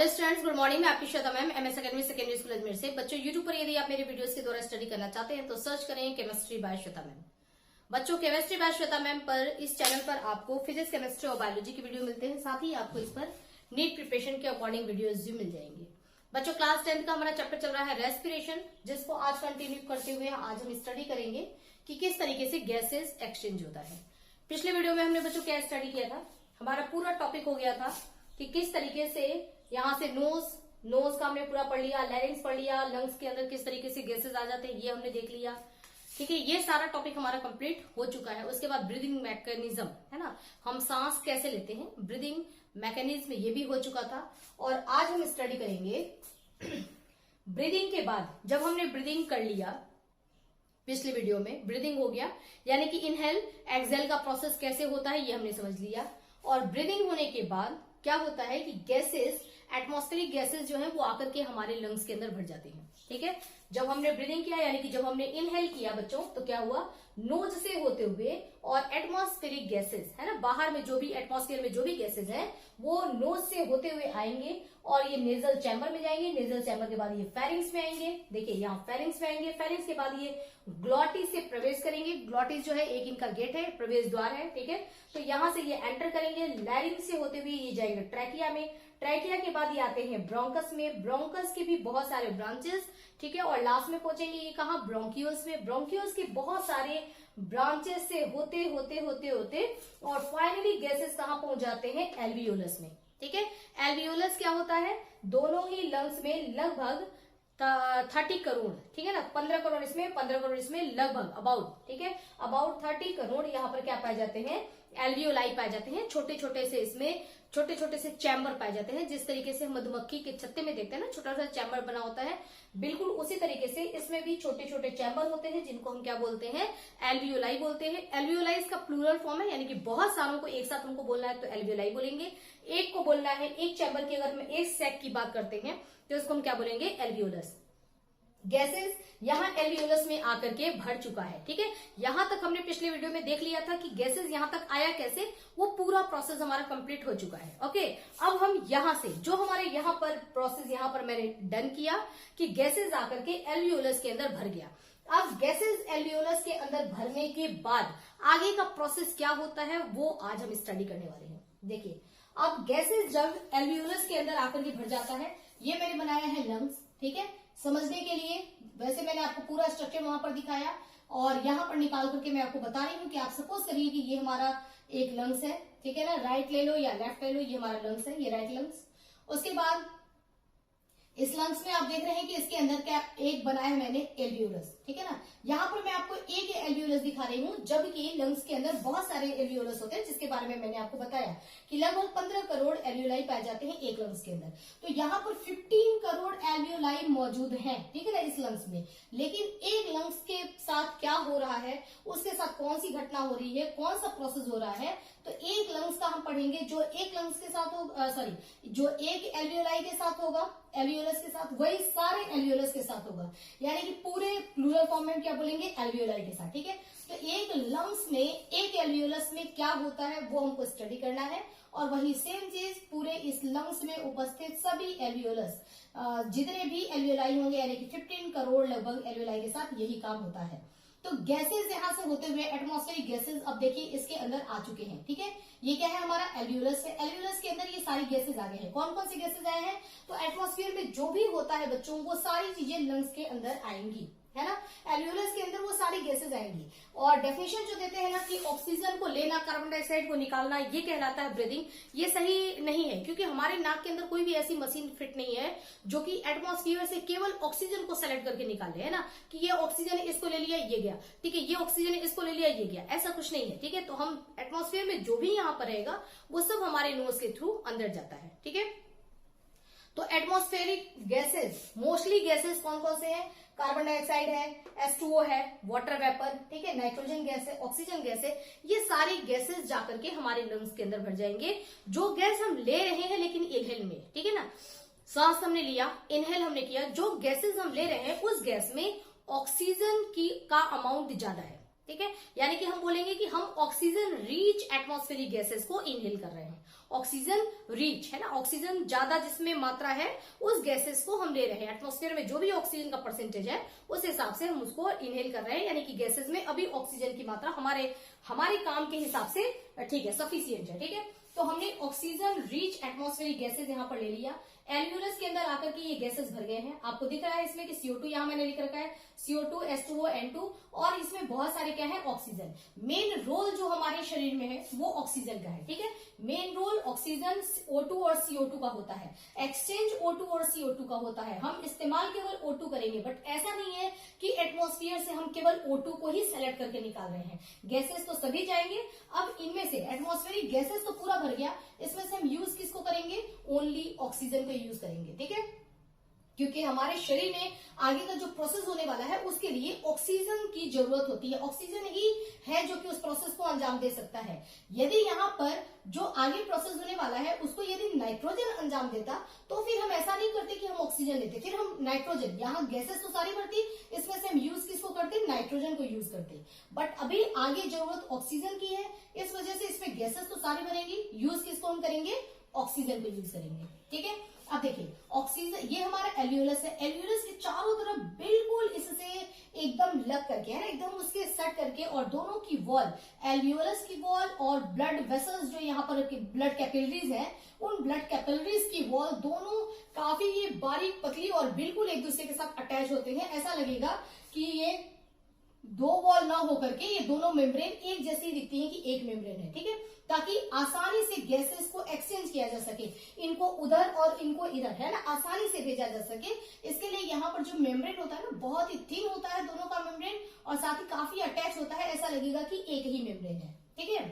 Hello students, good morning. मैं आपकी Shweta ma'am, MS academy secondary school Ajmer से। बच्चों, यूट्यूब पर यदि आप मेरे वीडियोस के द्वारा स्टडी करना चाहते हैं तो सर्च करें केमिस्ट्री बाय श्वेता मैम। बच्चों, केमिस्ट्री बाय श्वेता मैम पर इस चैनल पर आपको फिजिक्स, केमिस्ट्री और बायोलॉजी की वीडियो मिलते हैं। साथ ही आपको इस पर नीट प्रिपरेशन के अकॉर्डिंग वीडियोज भी मिल जाएंगे। बच्चों, क्लास 10 का हमारा चैप्टर चल रहा है रेस्पिरेशन, जिसको आज कंटिन्यू करते हुए आज हम स्टडी करेंगे कि किस तरीके से गैसेज एक्सचेंज होता है। पिछले वीडियो में हमने बच्चों क्या स्टडी किया था, हमारा पूरा टॉपिक हो गया था कि किस तरीके से यहाँ से नोज का हमने पूरा पढ़ लिया, लैरिंग्स पढ़ लिया, लंग्स के अंदर किस तरीके से गैसेज आ जाते हैं ये हमने देख लिया। ठीक है, ये सारा टॉपिक हमारा कंप्लीट हो चुका है। उसके बाद ब्रीदिंग मैकेनिज्म है ना, हम सांस कैसे लेते हैं, ब्रीदिंग मैकेनिज्म ये भी हो चुका था। और आज हम स्टडी करेंगे ब्रीदिंग के बाद। जब हमने ब्रीदिंग कर लिया, पिछले वीडियो में ब्रीदिंग हो गया, यानी कि इनहेल एक्सहेल का प्रोसेस कैसे होता है ये हमने समझ लिया। और ब्रीदिंग होने के बाद क्या होता है कि गैसेस, एटमॉस्फेरिक गैसेस जो है वो आकर के हमारे लंग्स के अंदर भर जाती हैं। ठीक है, जब हमने ब्रीदिंग किया यानी कि जब हमने इनहेल किया बच्चों, तो क्या हुआ, नोज से होते हुए और एटमॉस्फेरिक गैसेस है ना, बाहर में जो भी एटमॉस्फेयर में जो भी गैसेस हैं वो नोज से होते हुए आएंगे और ये नेजल चैम्बर में जाएंगे। नेजल चैम्बर के बाद ये फेरिंग्स में आएंगे। देखिए यहाँ फेरिंग्स में आएंगे, फेरिंग्स के बाद ये ग्लॉटिस से प्रवेश करेंगे। ग्लॉटिस जो है एक इनका गेट है, प्रवेश द्वार है। ठीक है, तो यहां से ये एंटर करेंगे। लैरिंग्स से होते हुए ये जाएंगे ट्रैकिया में। ट्रैकिया के बाद ये आते हैं ब्रोंकस में। ब्रोंकस के भी बहुत सारे ब्रांचेस। ठीक है, और लास्ट में पहुंचेंगे ये कहा, ब्रोंकियोल्स में। ब्रोंकियोल्स के बहुत सारे ब्रांचेस से होते होते होते होते और फाइनली गैसेस कहां पहुंच जाते हैं, एल्वियोलस में। ठीक है, एल्वियोलस क्या होता है, दोनों ही लंग्स में लगभग 30 करोड़, ठीक है ना, 15 करोड़ इसमें, 15 करोड़ इसमें, लगभग अबाउट, ठीक है, अबाउट 30 करोड़ यहाँ पर क्या पाए जाते हैं, एल्वियोलाई पाए जाते हैं। छोटे छोटे से इसमें छोटे छोटे से चैम्बर पाए जाते हैं। जिस तरीके से मधुमक्खी के छत्ते में देखते हैं ना, छोटा सा चैम्बर बना होता है, बिल्कुल उसी तरीके से इसमें भी छोटे छोटे चैम्बर होते हैं, जिनको हम क्या बोलते हैं, एल्वियोलाई बोलते हैं। एल्वियोलाई इसका प्लूरल फॉर्म है, यानी कि बहुत सारों को एक साथ हमको बोलना है तो एल्वियोलाई बोलेंगे। एक को बोलना है, एक चैम्बर की अगर हम एक सैक की बात करते हैं तो इसको हम क्या बोलेंगे, एल्वियोलस। गैसेस यहां एल्वियोलस में आकर के भर चुका है। ठीक है, यहां तक हमने पिछले वीडियो में देख लिया था कि गैसेस यहां तक आया कैसे, वो पूरा प्रोसेस हमारा कंप्लीट हो चुका है। ओके, अब हम यहां से जो हमारे यहां पर प्रोसेस यहां पर मैंने डन किया कि गैसेस आकर के एल्वियोलस के अंदर भर गया। अब गैसेस एल्वियोलस के अंदर भरने के बाद आगे का प्रोसेस क्या होता है वो आज हम स्टडी करने वाले हैं। देखिए, अब गैसेस जब एल्वियोलस के अंदर आकर के भर जाता है, ये मैंने बनाया है लंग्स। ठीक है, समझने के लिए वैसे मैंने आपको पूरा स्ट्रक्चर वहां पर दिखाया और यहां पर निकाल करके मैं आपको बता रही हूँ कि आप सपोज करिए कि ये हमारा एक लंग्स है। ठीक है ना, राइट ले लो या लेफ्ट ले लो, ये हमारा लंग्स है, ये राइट लंग्स। उसके बाद इस लंग्स में आप देख रहे हैं कि इसके अंदर क्या एक बनाया है मैंने, एल्वियोलस। ठीक है ना, यहाँ पर मैं आपको एक एल्वियोलस दिखा रही हूँ, जबकि लंग्स के अंदर बहुत सारे एल्वियोलस होते हैं, जिसके बारे में मैंने आपको बताया कि लगभग 15 करोड़ एल्वियोलाई पाए जाते हैं एक लंग्स के अंदर। तो यहाँ पर 15 करोड़ एल्वियोलाई मौजूद हैं। ठीक है ना, इस लंग्स में। लेकिन एक लंग्स के साथ क्या हो रहा है, उसके साथ कौन सी घटना हो रही है, कौन सा प्रोसेस हो रहा है, तो एक लंग्स का हम पढ़ेंगे जो एक लंग्स के साथ होगा, जो एक एल्वियोलाई के साथ होगा, एल्वियोलस के साथ, वही सारे एल्वियोलस के साथ होगा, यानी कि पूरे प्लूरल फॉर्म में क्या बोलेंगे, एल्वियोलाई के साथ। ठीक है, तो एक लंग्स में एक एल्वियोलस में क्या होता है वो हमको स्टडी करना है, और वही सेम चीज पूरे इस लंग्स में उपस्थित सभी एल्वियोलस, जितने भी एल्वियोलाई होंगे, यानी कि 15 करोड़ लगभग एल्वियोलाई के साथ यही काम होता है। तो गैसेस यहां से होते हुए एटमॉस्फेरिक गैसेस अब देखिए इसके अंदर आ चुके हैं। ठीक है, ये क्या है, हमारा एल्वियोलस है। एल्वियोलस के अंदर ये सारी गैसेस आ गए हैं। कौन कौन सी गैसेस आए हैं, तो एटमॉस्फेयर में जो भी होता है बच्चों, वो सारी चीजें लंग्स के अंदर आएंगी, है ना, एल्वियोलस के अंदर वो सारी गैसेस आएंगी। और डेफिनेशन जो देते हैं ना कि ऑक्सीजन को लेना, कार्बन डाइऑक्साइड को निकालना, ये कहलाता है ब्रीदिंग। ये सही नहीं है, क्योंकि हमारे नाक के अंदर कोई भी ऐसी मशीन फिट नहीं है जो कि एटमॉस्फेयर से केवल ऑक्सीजन को सेलेक्ट करके निकाले, है ना, कि ये ऑक्सीजन इसको ले लिया ये गया, ठीक है, ये ऑक्सीजन इसको ले लिया ये गया, ऐसा कुछ नहीं है। ठीक है, तो हम एटमॉस्फेयर में जो भी यहाँ पर रहेगा वो सब हमारे नोज के थ्रू अंदर जाता है। ठीक है, तो एटमॉस्फेरिक गैसेस, मोस्टली गैसेस कौन कौन से हैं, कार्बन डाइऑक्साइड है, H2O है, वाटर वेपर, ठीक है, नाइट्रोजन गैस है, ऑक्सीजन गैस है, ये सारी गैसेस जाकर के हमारे लंग्स के अंदर भर जाएंगे। जो गैस हम ले रहे हैं लेकिन इनहेल में, ठीक है ना, सांस हमने लिया, इनहेल हमने किया, जो गैसेस हम ले रहे हैं उस गैस में ऑक्सीजन की का अमाउंट ज्यादा है। ठीक है, यानी कि हम बोलेंगे कि हम ऑक्सीजन रिच एटमॉस्फेरिक गैसेस को इनहेल कर रहे हैं। ऑक्सीजन रिच है ना, ऑक्सीजन ज्यादा जिसमें मात्रा है उस गैसेस को हम ले रहे हैं। एटमॉस्फेयर में जो भी ऑक्सीजन का परसेंटेज है उस हिसाब से हम उसको इनहेल कर रहे हैं, यानी कि गैसेस में अभी ऑक्सीजन की मात्रा हमारे काम के हिसाब से ठीक है, सफिशियंट है। ठीक है, तो हमने ऑक्सीजन रिच एटमॉस्फेरिक गैसेस यहां पर ले लिया। एल्यूलस के अंदर आकर के ये गैसेस भर गए हैं। आपको दिख रहा है इसमें कि CO2 यहां मैंने लिख रखा है, CO2, H2O, N2, और इसमें बहुत सारे क्या है, ऑक्सीजन। मेन रोल जो हमारे शरीर में है वो ऑक्सीजन का है। ठीक है, मेन रोल ऑक्सीजन O2 और CO2 का होता है, एक्सचेंज O2 और CO2 का होता है। हम इस्तेमाल केवल O2 करेंगे, बट ऐसा नहीं है कि एटमॉस्फेयर से हम केवल O2 को ही सेलेक्ट करके निकाल रहे हैं। गैसेस तो सभी जाएंगे। अब इनमें से एटमॉस्फेरिक गैसेस तो पूरा भर गया, इसमें से हम यूज किसको करेंगे, ओनली ऑक्सीजन को यूज करेंगे। ठीक है, क्योंकि हमारे शरीर में आगे का जो प्रोसेस होने वाला है उसके लिए ऑक्सीजन की जरूरत होती है। ऑक्सीजन ही है जो कि उस प्रोसेस को अंजाम दे सकता है। यदि यहाँ पर जो आगे प्रोसेस होने वाला है उसको यदि नाइट्रोजन अंजाम देता तो फिर हम ऐसा नहीं करते कि हम ऑक्सीजन लेते, फिर हम नाइट्रोजन, यहाँ गैसेस तो सारी भरती, इसमें से हम यूज किसको करते, नाइट्रोजन को यूज करते। बट अभी आगे जरूरत ऑक्सीजन की है, इस वजह से इसमें गैसेस तो सारी बनेगी, यूज किसको हम करेंगे, ऑक्सीजन को यूज करेंगे। ठीक है, अब देखिए ऑक्सीजन, ये हमारा एल्यूलस है। एल्यूलस के चारों तरफ बिल्कुल इससे एकदम लग करके है ना, एकदम उसके सेट करके, और दोनों की वॉल, एल्यूलस की वॉल और ब्लड वेसल्स जो यहाँ पर ब्लड कैपिलरीज है, उन ब्लड कैपिलरीज की वॉल दोनों काफी ये बारीक पतली और बिल्कुल एक दूसरे के साथ अटैच होते हैं। ऐसा लगेगा कि ये दो वॉल ना होकर के ये दोनों मेम्ब्रेन एक जैसी दिखती है कि एक मेम्ब्रेन है। ठीक है, ताकि आसानी से गैसेस को एक्सचेंज किया जा सके, इनको उधर और इनको इधर, है ना, आसानी से भेजा जा सके। इसके लिए यहाँ पर जो मेम्ब्रेन होता है ना, बहुत ही थिन होता है दोनों का मेम्ब्रेन, और साथ ही काफी अटैच होता है, ऐसा लगेगा कि एक ही मेम्ब्रेन है। ठीक है,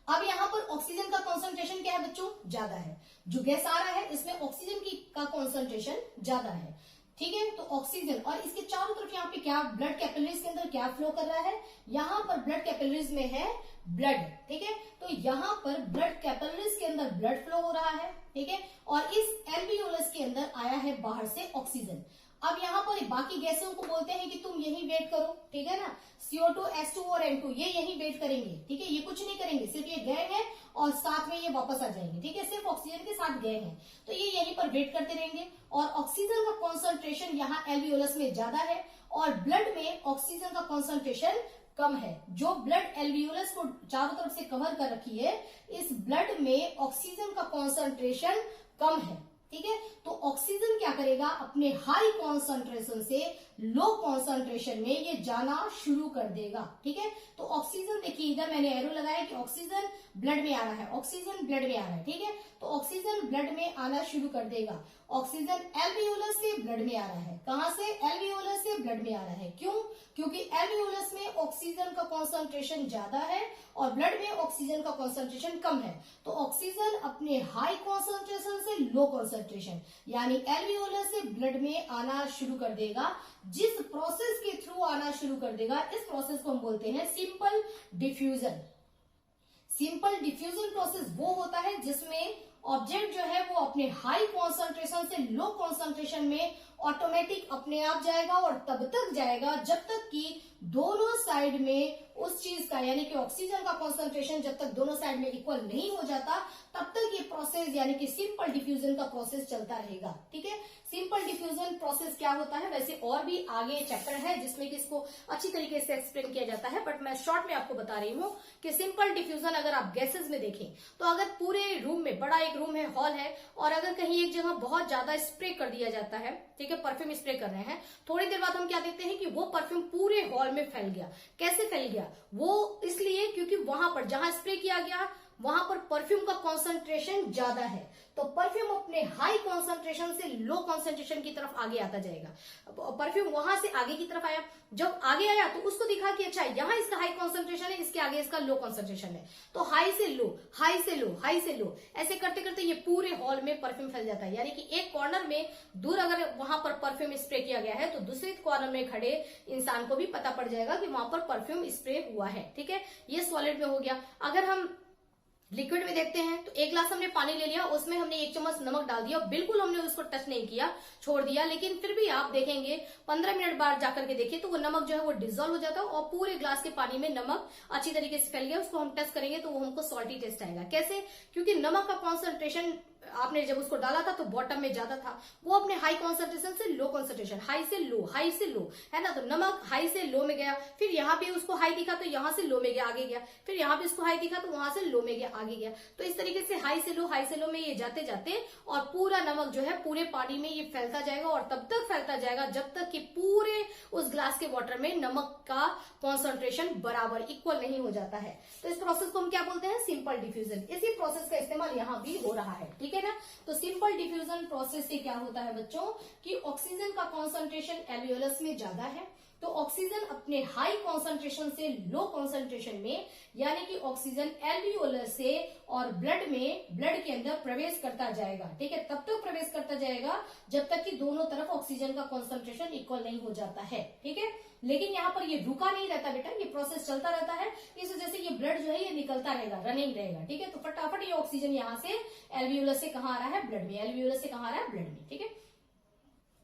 अब यहाँ पर ऑक्सीजन का कॉन्सेंट्रेशन क्या है बच्चों, ज्यादा है। जो गैस आ रहा है इसमें ऑक्सीजन का कॉन्सेंट्रेशन ज्यादा है। ठीक है, तो ऑक्सीजन, और इसके चारों तरफ यहाँ पे क्या, ब्लड कैपिलरीज के अंदर क्या फ्लो कर रहा है, यहाँ पर ब्लड कैपिलरीज में है ब्लड। ठीक है, तो यहाँ पर ब्लड कैपिलरीज के अंदर ब्लड फ्लो हो रहा है। ठीक है, और इस एल्वियोलस के अंदर आया है बाहर से ऑक्सीजन। अब यहाँ पर बाकी गैसों को बोलते हैं कि तुम यही वेट करो। ठीक है ना, CO2, H2O और N2 ये यही वेट करेंगे। ठीक है, ये कुछ नहीं करेंगे, सिर्फ ये गए हैं और साथ में ये वापस आ जाएंगे। ठीक है, सिर्फ ऑक्सीजन के साथ गए हैं तो ये यहीं पर वेट करते रहेंगे। और ऑक्सीजन का कॉन्सेंट्रेशन यहाँ एल्वियोलस में ज्यादा है और ब्लड में ऑक्सीजन का कॉन्सेंट्रेशन कम है। जो ब्लड एल्वियोलस को चारों तरफ से कवर कर रखी है, इस ब्लड में ऑक्सीजन का कॉन्सेंट्रेशन कम है। ठीक है, तो ऑक्सीजन क्या करेगा, अपने हाई कॉन्सेंट्रेशन से लो कॉन्सेंट्रेशन में ये जाना शुरू कर देगा। ठीक है, तो ऑक्सीजन देखिए, इधर मैंने एरो लगाया कि ऑक्सीजन ब्लड में आ रहा है, ऑक्सीजन ब्लड में आ रहा है। ठीक है, तो ऑक्सीजन ब्लड में आना शुरू कर देगा। ऑक्सीजन एल्वियोलस से ब्लड में आ रहा है, कहां से, एल्वियोलस से ब्लड में आ रहा है। क्यों, क्योंकि एल्वियोलस में ऑक्सीजन का कॉन्सेंट्रेशन ज्यादा है और ब्लड में ऑक्सीजन का कॉन्सेंट्रेशन कम है। तो ऑक्सीजन अपने हाई कॉन्सेंट्रेशन से लो कॉन्सेंट्रेशन, यानी एल्वियोलस से ब्लड में आना शुरू कर देगा। जिस प्रोसेस के थ्रू आना शुरू कर देगा, इस प्रोसेस को हम बोलते हैं simple diffusion. Simple diffusion process वो होता है जिसमें ऑब्जेक्ट जो है वो अपने हाई कॉन्सेंट्रेशन से लो कॉन्सेंट्रेशन में ऑटोमेटिक अपने आप जाएगा, और तब तक जाएगा जब तक कि दोनों साइड में उस चीज का, यानी कि ऑक्सीजन का कॉन्सेंट्रेशन जब तक दोनों साइड में इक्वल नहीं हो जाता, तब तक ये प्रोसेस यानी कि सिंपल डिफ्यूजन का प्रोसेस चलता रहेगा। ठीक है, सिंपल डिफ्यूजन प्रोसेस क्या होता है, वैसे और भी आगे चैप्टर है जिसमें कि इसको अच्छी तरीके से एक्सप्लेन किया जाता है, बट मैं शॉर्ट में आपको बता रही हूँ कि सिंपल डिफ्यूजन अगर आप गैसेस में देखें तो अगर पूरे रूम में, बड़ा एक रूम है, हॉल है, और अगर कहीं एक जगह बहुत ज्यादा स्प्रे कर दिया जाता है, ठीक है, परफ्यूम स्प्रे कर रहे हैं, थोड़ी देर बाद हम क्या देखते हैं कि वो परफ्यूम पूरे हॉल में फैल गया। कैसे फैल गया, वो इसलिए क्योंकि वहां पर जहां स्प्रे किया गया वहां पर परफ्यूम का कॉन्सेंट्रेशन ज्यादा है, तो परफ्यूम अपने हाई कॉन्सेंट्रेशन से लो कॉन्सेंट्रेशन की तरफ आगे आता जाएगा। परफ्यूम वहां से आगे की तरफ आया, जब आगे आया तो उसको दिखा कि अच्छा यहाँ इसका हाई कॉन्सेंट्रेशन है, इसके आगे इसका लो कॉन्सेंट्रेशन है, तो हाई से लो, हाई से लो, हाई से लो, ऐसे करते करते ये पूरे हॉल में परफ्यूम फैल जाता है। यानी कि एक कॉर्नर में दूर अगर वहां पर परफ्यूम स्प्रे किया गया है तो दूसरे कॉर्नर में खड़े इंसान को भी पता पड़ जाएगा कि वहां पर परफ्यूम स्प्रे हुआ है। ठीक है, ये सॉलिड में हो गया। अगर हम लिक्विड में देखते हैं तो 1 गिलास हमने पानी ले लिया, उसमें हमने 1 चम्मच नमक डाल दिया, बिल्कुल हमने उसको टच नहीं किया, छोड़ दिया। लेकिन फिर भी आप देखेंगे 15 मिनट बाद जाकर के देखिए तो वो नमक जो है वो डिजोल्व हो जाता है और पूरे ग्लास के पानी में नमक अच्छी तरीके से फैल गया। उसको हम टेस्ट करेंगे तो वो हमको सॉल्टी टेस्ट आएगा। कैसे? क्योंकि नमक का कॉन्सेंट्रेशन आपने जब उसको डाला था तो बॉटम में ज्यादा था, वो अपने हाई कॉन्सेंट्रेशन से लो कॉन्सेंट्रेशन, हाई से लो है ना, तो नमक हाई से लो में गया, फिर यहाँ पे उसको हाई दिखा तो यहाँ से लो में गया, आगे गया, फिर यहाँ पे उसको हाई दिखा तो वहां से लो में गया, आगे गया। तो इस तरीके से हाई से लो में ये जाते जाते और पूरा नमक जो है पूरे पानी में ये फैलता जाएगा और तब तक फैलता जाएगा जब तक कि पूरे उस ग्लास के वाटर में नमक का कॉन्सेंट्रेशन बराबर इक्वल नहीं हो जाता है। तो इस प्रोसेस को हम क्या बोलते हैं? Simple diffusion. इसी प्रोसेस का इस्तेमाल यहाँ भी हो रहा है, ठीक है ना। तो सिंपल डिफ्यूजन प्रोसेस से क्या होता है बच्चों कि ऑक्सीजन का कॉन्सेंट्रेशन एल्वियोलस में ज्यादा है, तो ऑक्सीजन अपने हाई कॉन्सेंट्रेशन से लो कॉन्सेंट्रेशन में, यानी कि ऑक्सीजन एल्वियोलस से और ब्लड के अंदर प्रवेश करता जाएगा, ठीक है। तब तक प्रवेश करता जाएगा जब तक कि दोनों तरफ ऑक्सीजन का कॉन्सेंट्रेशन इक्वल नहीं हो जाता है, ठीक है। लेकिन यहाँ पर ये रुका नहीं रहता बेटा, ये प्रोसेस चलता रहता है। इस वजह से ये ब्लड जो है ये निकलता रहेगा, रनिंग रहेगा, ठीक है। तो फटाफट ये ऑक्सीजन यहाँ से एल्वियोलस से कहाँ आ रहा है? ब्लड में। एल्वियोलस से कहाँ आ रहा है? ब्लड में, ठीक है।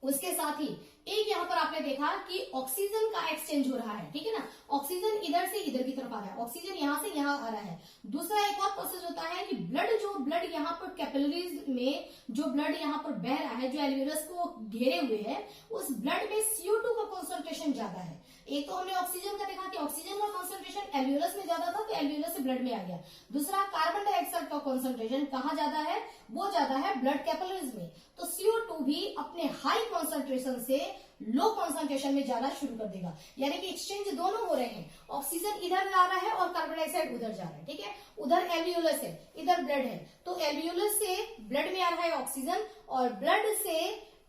उसके साथ ही एक यहाँ पर आपने देखा कि ऑक्सीजन का एक्सचेंज हो रहा है, ठीक है ना। ऑक्सीजन इधर से इधर की तरफ आ रहा है, ऑक्सीजन यहाँ से यहाँ आ रहा है। दूसरा एक और प्रोसेस होता है कि ब्लड यहाँ पर कैपिलरीज में जो ब्लड यहाँ पर बह रहा है, जो एल्वियोलस को घेरे हुए है, उस ब्लड में CO2 का कॉन्सेंट्रेशन ज्यादा है। एक तो हमने ऑक्सीजन का देखा कि ऑक्सीजन का कॉन्सेंट्रेशन एल्वियोलस में ज्यादा था तो एल्वियोलस से ब्लड में आ गया। दूसरा कार्बन डाइऑक्साइड का कॉन्सेंट्रेशन कहाँ ज्यादा है? वो ज्यादा है ब्लड कैपिलरीज में। तो CO2 भी अपने हाई कॉन्सेंट्रेशन से लो कॉन्सेंट्रेशन में जाना शुरू कर देगा, यानी कि एक्सचेंज दोनों हो रहे हैं। ऑक्सीजन इधर जा रहा है और कार्बन डाइऑक्साइड उधर जा रहा है, ठीक है। उधर एल्वियोलस है, इधर ब्लड है, तो एल्वियोलस से ब्लड में आ रहा है ऑक्सीजन और ब्लड से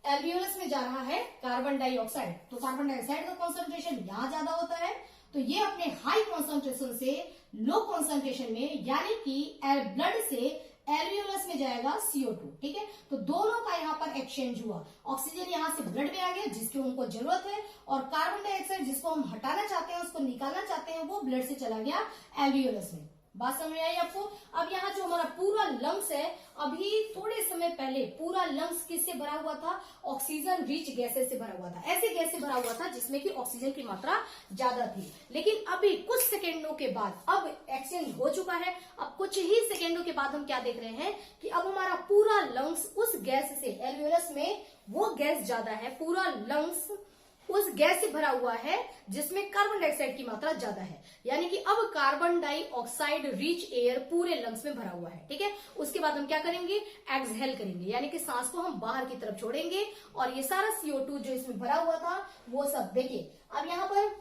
एल्वियोलस में जा रहा है कार्बन डाइऑक्साइड। तो कार्बन डाइऑक्साइड का कॉन्सेंट्रेशन यहाँ ज्यादा होता है, तो ये अपने हाई कॉन्सेंट्रेशन से लो कॉन्सेंट्रेशन में, यानी कि ब्लड से एल्वियोलस में जाएगा CO2, ठीक है। तो दोनों का यहाँ पर एक्सचेंज हुआ। ऑक्सीजन यहाँ से ब्लड में आ गया जिसकी उनको जरूरत है, और कार्बन डाइऑक्साइड जिसको हम हटाना चाहते हैं, उसको निकालना चाहते हैं, वो ब्लड से चला गया एल्वियोलस में। बात समझ आई आपको? अब यहाँ जो हमारा पूरा लंग्स है, अभी थोड़े समय पहले पूरा लंग्स किससे भरा हुआ था? ऑक्सीजन रिच गैसेस से भरा हुआ था। ऐसे गैस से भरा हुआ था जिसमें कि ऑक्सीजन की मात्रा ज्यादा थी। लेकिन अभी कुछ सेकेंडों के बाद अब एक्सचेंज हो चुका है। अब कुछ ही सेकेंडों के बाद हम क्या देख रहे हैं कि अब हमारा पूरा लंग्स उस गैस से, एल्वियोलस में वो गैस ज्यादा है, पूरा लंग्स उस गैस से भरा हुआ है जिसमें कार्बन डाइऑक्साइड की मात्रा ज्यादा है, यानी कि अब कार्बन डाइऑक्साइड रिच एयर पूरे लंग्स में भरा हुआ है, ठीक है। उसके बाद हम क्या करेंगे? एक्सहेल करेंगे, यानी कि सांस को हम बाहर की तरफ छोड़ेंगे और ये सारा CO2 जो इसमें भरा हुआ था वो सब, देखिए अब यहाँ पर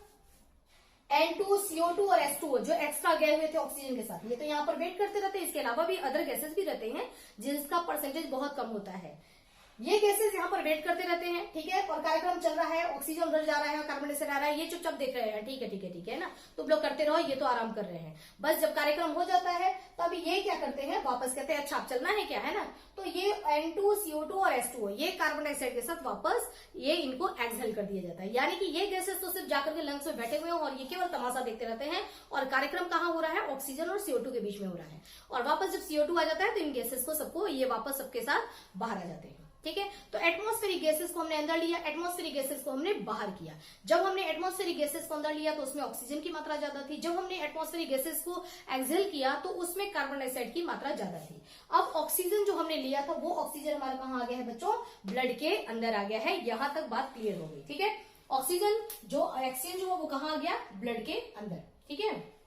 N2, CO2 और H2O जो एक्स्ट्रा गए हुए थे ऑक्सीजन के साथ, ये तो यहाँ पर वेट करते रहते हैं। इसके अलावा भी अदर गैसेस भी रहते हैं जिसका परसेंटेज बहुत कम होता है। ये गैसेस यहाँ पर वेट करते रहते हैं, ठीक है। और कार्यक्रम चल रहा है, ऑक्सीजन उधर जा रहा है, कार्बन डाइऑक्साइड आ रहा है, ये चुपचाप देख रहे हैं, ठीक है ठीक है ठीक है ना। तुम लोग करते रहो, ये तो आराम कर रहे हैं। बस जब कार्यक्रम हो जाता है तब ये क्या करते हैं? वापस कहते हैं अच्छा आप चलना है क्या, है ना। तो ये N2, CO2 और H2O ये कार्बन डाइऑक्साइड के साथ वापस ये इनको एक्सहेल कर दिया जाता है, यानी कि ये गैसेस तो सिर्फ जाकर के लंग्स में बैठे हुए हैं और ये केवल तमाशा देखते रहते हैं। और कार्यक्रम कहाँ हो रहा है? ऑक्सीजन और CO2 के बीच में हो रहा है। और वापस जब CO2 आ जाता है तो इन गैसेस को सबको ये वापस सबके साथ बाहर आ जाते हैं, ठीक है। तो एटमॉस्फेरिक गैसेस को हमने अंदर लिया, एटमॉस्फेरिक गैसेस को हमने बाहर किया। जब हमने एटमॉस्फेरिक गैसेस को अंदर लिया तो उसमें ऑक्सीजन की मात्रा ज्यादा थी। जब हमने एटमॉस्फेरिक गैसेस को एक्सहेल किया तो उसमें कार्बन डाइऑक्साइड की मात्रा ज्यादा थी। अब ऑक्सीजन जो हमने लिया था वो ऑक्सीजन हमारा कहाँ आ गया है बच्चों? ब्लड के अंदर आ गया है। यहां तक बात क्लियर हो गई, ठीक है। ऑक्सीजन जो एक्सचेंज हुआ वो कहाँ आ गया? ब्लड के अंदर, ठीक है।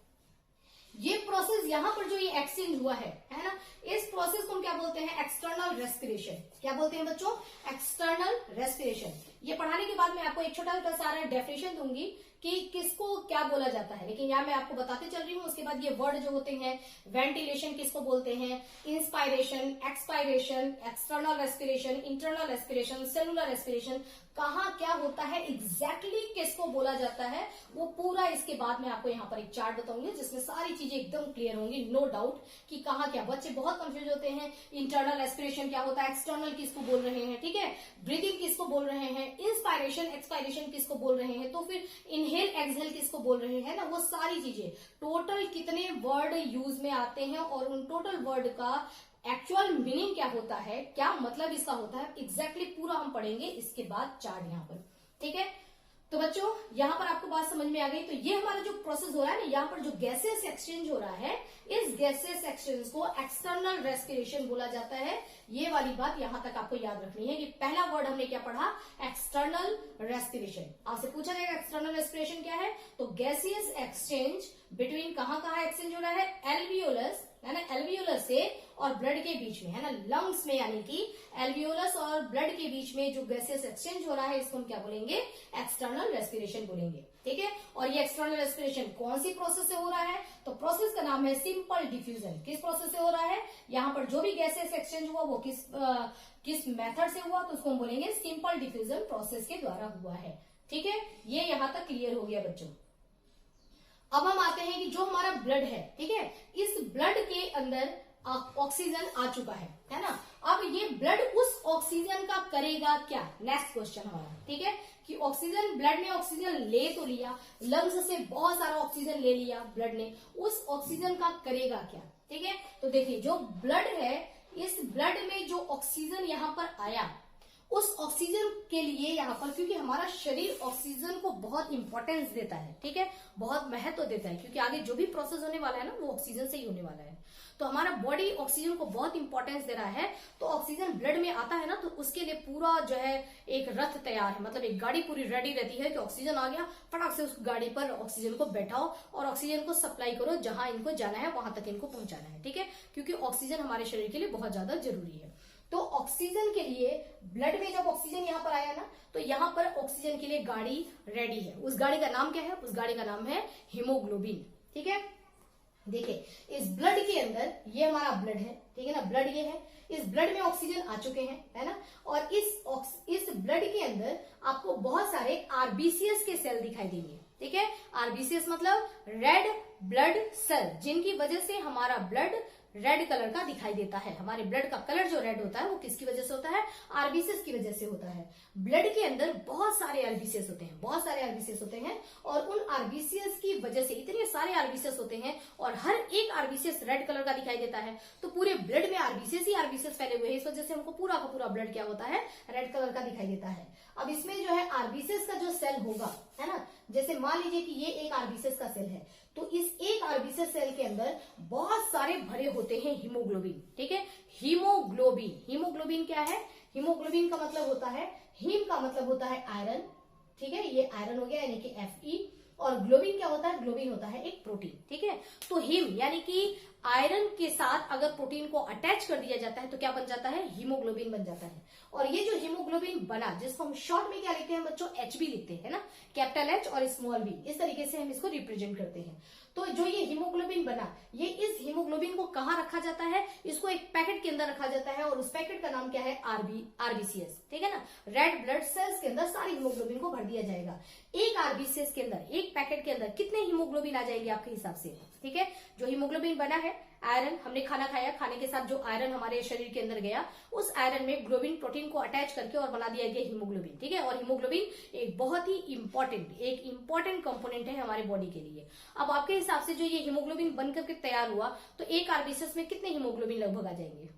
ये प्रोसेस यहाँ पर जो ये एक्सचेंज हुआ है ना, इस प्रोसेस को हम क्या बोलते हैं? External respiration. क्या बोलते हैं बच्चों? External respiration. ये पढ़ाने के बाद मैं आपको एक छोटा छोटा सारा डेफिनेशन दूंगी कि किसको क्या बोला जाता है, लेकिन यहाँ मैं आपको बताते चल रही हूँ। उसके बाद ये वर्ड जो होते हैं, वेंटिलेशन किसको बोलते हैं, inspiration, expiration, external respiration, internal respiration, cellular respiration, कहाँ क्या होता है, एग्जैक्टली किसको बोला जाता है, वो पूरा इसके बाद में आपको यहाँ पर एक चार्ट बताऊंगी जिसमें सारी चीजें एकदम क्लियर होंगी, नो डाउट कि कहाँ क्या। बच्चे बहुत कंफ्यूज होते हैं, इंटरनल रेस्पिरेशन क्या होता है, एक्सटर्नल किसको बोल रहे हैं, ठीक है, ब्रीदिंग किसको बोल रहे हैं, इंस्पायरेशन एक्सपायरेशन किसको बोल रहे हैं, तो फिर इनहेल इनहेल एक्सहेल किसको बोल रहे हैं ना, वो सारी चीजें, टोटल कितने वर्ड यूज में आते हैं और उन टोटल वर्ड का एक्चुअल मीनिंग क्या होता है, क्या मतलब इसका होता है, एग्जैक्टली पूरा हम पढ़ेंगे इसके बाद चार्ट यहाँ पर। ठीक है, तो बच्चों यहाँ पर आपको बात समझ में आ गई। तो ये हमारा जो प्रोसेस हो रहा है ना, यहाँ पर जो गैसेस एक्सचेंज हो रहा है, इस गैसेस एक्सचेंज को एक्सटर्नल रेस्पिरेशन बोला जाता है। ये वाली बात यहाँ तक आपको याद रखनी है कि पहला वर्ड हमने क्या पढ़ा, एक्सटर्नल रेस्पिरेशन। आपसे पूछा जाएगा एक्सटर्नल रेस्पिरेशन क्या है, तो गैसियस एक्सचेंज बिटवीन कहाँ एक्सचेंज हो रहा है, एल्वियोलस है ना, एल्वियोलस से और ब्लड के बीच में है ना, लंग्स में, यानी कि एल्वियोलस और ब्लड के बीच में जो गैसेस एक्सचेंज हो रहा है इसको हम क्या बोलेंगे, एक्सटर्नल रेस्पिरेशन बोलेंगे। ठीक है, और ये एक्सटर्नल रेस्पिरेशन कौन सी प्रोसेस से हो रहा है, तो प्रोसेस का नाम है सिंपल डिफ्यूजन। किस प्रोसेस से हो रहा है, यहाँ पर जो भी गैसेस एक्सचेंज हुआ वो किस मेथड से हुआ, तो उसको हम बोलेंगे सिंपल डिफ्यूजन प्रोसेस के द्वारा हुआ है। ठीक है, ये यहाँ तक क्लियर हो गया बच्चों। अब हम आते हैं कि जो हमारा ब्लड है, ठीक है, इस ब्लड के अंदर ऑक्सीजन आ चुका है ना। अब ये ब्लड उस ऑक्सीजन का करेगा क्या, नेक्स्ट क्वेश्चन हमारा। ठीक है, कि ऑक्सीजन, ब्लड में ऑक्सीजन ले तो लिया, लंग्स से बहुत सारा ऑक्सीजन ले लिया ब्लड ने, उस ऑक्सीजन का करेगा क्या। ठीक है, तो देखिए जो ब्लड है, इस ब्लड में जो ऑक्सीजन यहाँ पर आया, उस ऑक्सीजन के लिए यहाँ पर, क्योंकि हमारा शरीर ऑक्सीजन को बहुत इंपॉर्टेंस देता है, ठीक है, बहुत महत्व देता है, क्योंकि आगे जो भी प्रोसेस होने वाला है ना वो ऑक्सीजन से ही होने वाला है। तो हमारा बॉडी ऑक्सीजन को बहुत इंपॉर्टेंस दे रहा है। तो ऑक्सीजन ब्लड में आता है ना, तो उसके लिए पूरा जो है एक रथ तैयार है, मतलब एक गाड़ी पूरी रेडी रहती है कि ऑक्सीजन आ गया, फटाक से उस गाड़ी पर ऑक्सीजन को बैठाओ और ऑक्सीजन को सप्लाई करो, जहां इनको जाना है वहां तक इनको पहुंचाना है। ठीक है, क्योंकि ऑक्सीजन हमारे शरीर के लिए बहुत ज्यादा जरूरी है। तो ऑक्सीजन के लिए ब्लड में जब ऑक्सीजन यहाँ पर आया ना, तो यहाँ पर ऑक्सीजन के लिए गाड़ी रेडी है। उस गाड़ी का नाम क्या है, उस गाड़ी का नाम है हीमोग्लोबिन। ठीक है, देखिए इस ब्लड के अंदर, ये हमारा ब्लड है, ठीक है ना, ब्लड ये है, इस ब्लड में ऑक्सीजन आ चुके हैं, है ना, और इस ब्लड के अंदर आपको बहुत सारे आरबीसीएस के सेल दिखाई देंगे। ठीक है, आरबीसीएस मतलब रेड ब्लड सेल, जिनकी वजह से हमारा ब्लड रेड कलर का दिखाई देता है। हमारे ब्लड का कलर जो रेड होता है वो किसकी वजह से होता है, आरबीसीएस की वजह से होता है। ब्लड के अंदर बहुत सारे आरबीसीएस होते हैं, बहुत सारे आरबीसीएस होते हैं, और उन आरबीसीएस की वजह से, इतने सारे आरबीसीएस होते हैं और हर एक आरबीसीएस रेड कलर का दिखाई देता है, तो पूरे ब्लड में आरबीसीएस ही आरबीसीएस फैले हुए हैं, इस वजह से हमको पूरा का पूरा ब्लड क्या होता है, रेड कलर का दिखाई देता है। अब इसमें जो है आरबीसीएस का जो सेल होगा, है ना, जैसे मान लीजिए कि ये एक आरबीसीएस का सेल है, तो इस एक आरबीसीएस सेल के अंदर बहुत सारे भरे होते हैं हीमोग्लोबिन। ठीक है, हीमोग्लोबिन क्या है, हीमोग्लोबिन का मतलब होता है, हीम का मतलब होता है आयरन, ठीक है, ये आयरन हो गया यानी कि Fe, और ग्लोबिन क्या होता है, ग्लोबिन होता है एक प्रोटीन। ठीक है, तो हीम यानी कि आयरन के साथ अगर प्रोटीन को अटैच कर दिया जाता है तो क्या बन जाता है, हीमोग्लोबिन बन जाता है। और ये जो हीमोग्लोबिन बना, जिसको हम शॉर्ट में क्या लिखते हैं बच्चों, H भी लिखते हैं ना, कैपिटल H और स्मॉल b, इस तरीके से हम इसको रिप्रेजेंट करते हैं। तो जो ये हीमोग्लोबिन बना, ये इस हीमोग्लोबिन को कहाँ रखा जाता है, इसको एक पैकेट के अंदर रखा जाता है, और उस पैकेट का नाम क्या है, आरबीसीएस। ठीक है ना, रेड ब्लड सेल्स के अंदर सारी हीमोग्लोबिन को भर दिया जाएगा। एक आरबीसीएस के अंदर, एक पैकेट के अंदर कितने हीमोग्लोबिन आ जाएंगे आपके हिसाब से। ठीक है, जो हीमोग्लोबिन बना है, आयरन, हमने खाना खाया, खाने के साथ जो आयरन हमारे शरीर के अंदर गया, उस आयरन में ग्लोबिन प्रोटीन को अटैच करके और बना दिया गया हीमोग्लोबिन। ठीक है, और हीमोग्लोबिन एक बहुत ही इंपॉर्टेंट कंपोनेंट है हमारे बॉडी के लिए। अब आपके हिसाब से जो ये हीमोग्लोबिन बनकर के तैयार हुआ, तो एक आरबीसीएस में कितने हीमोग्लोबिन लगभग आ जाएंगे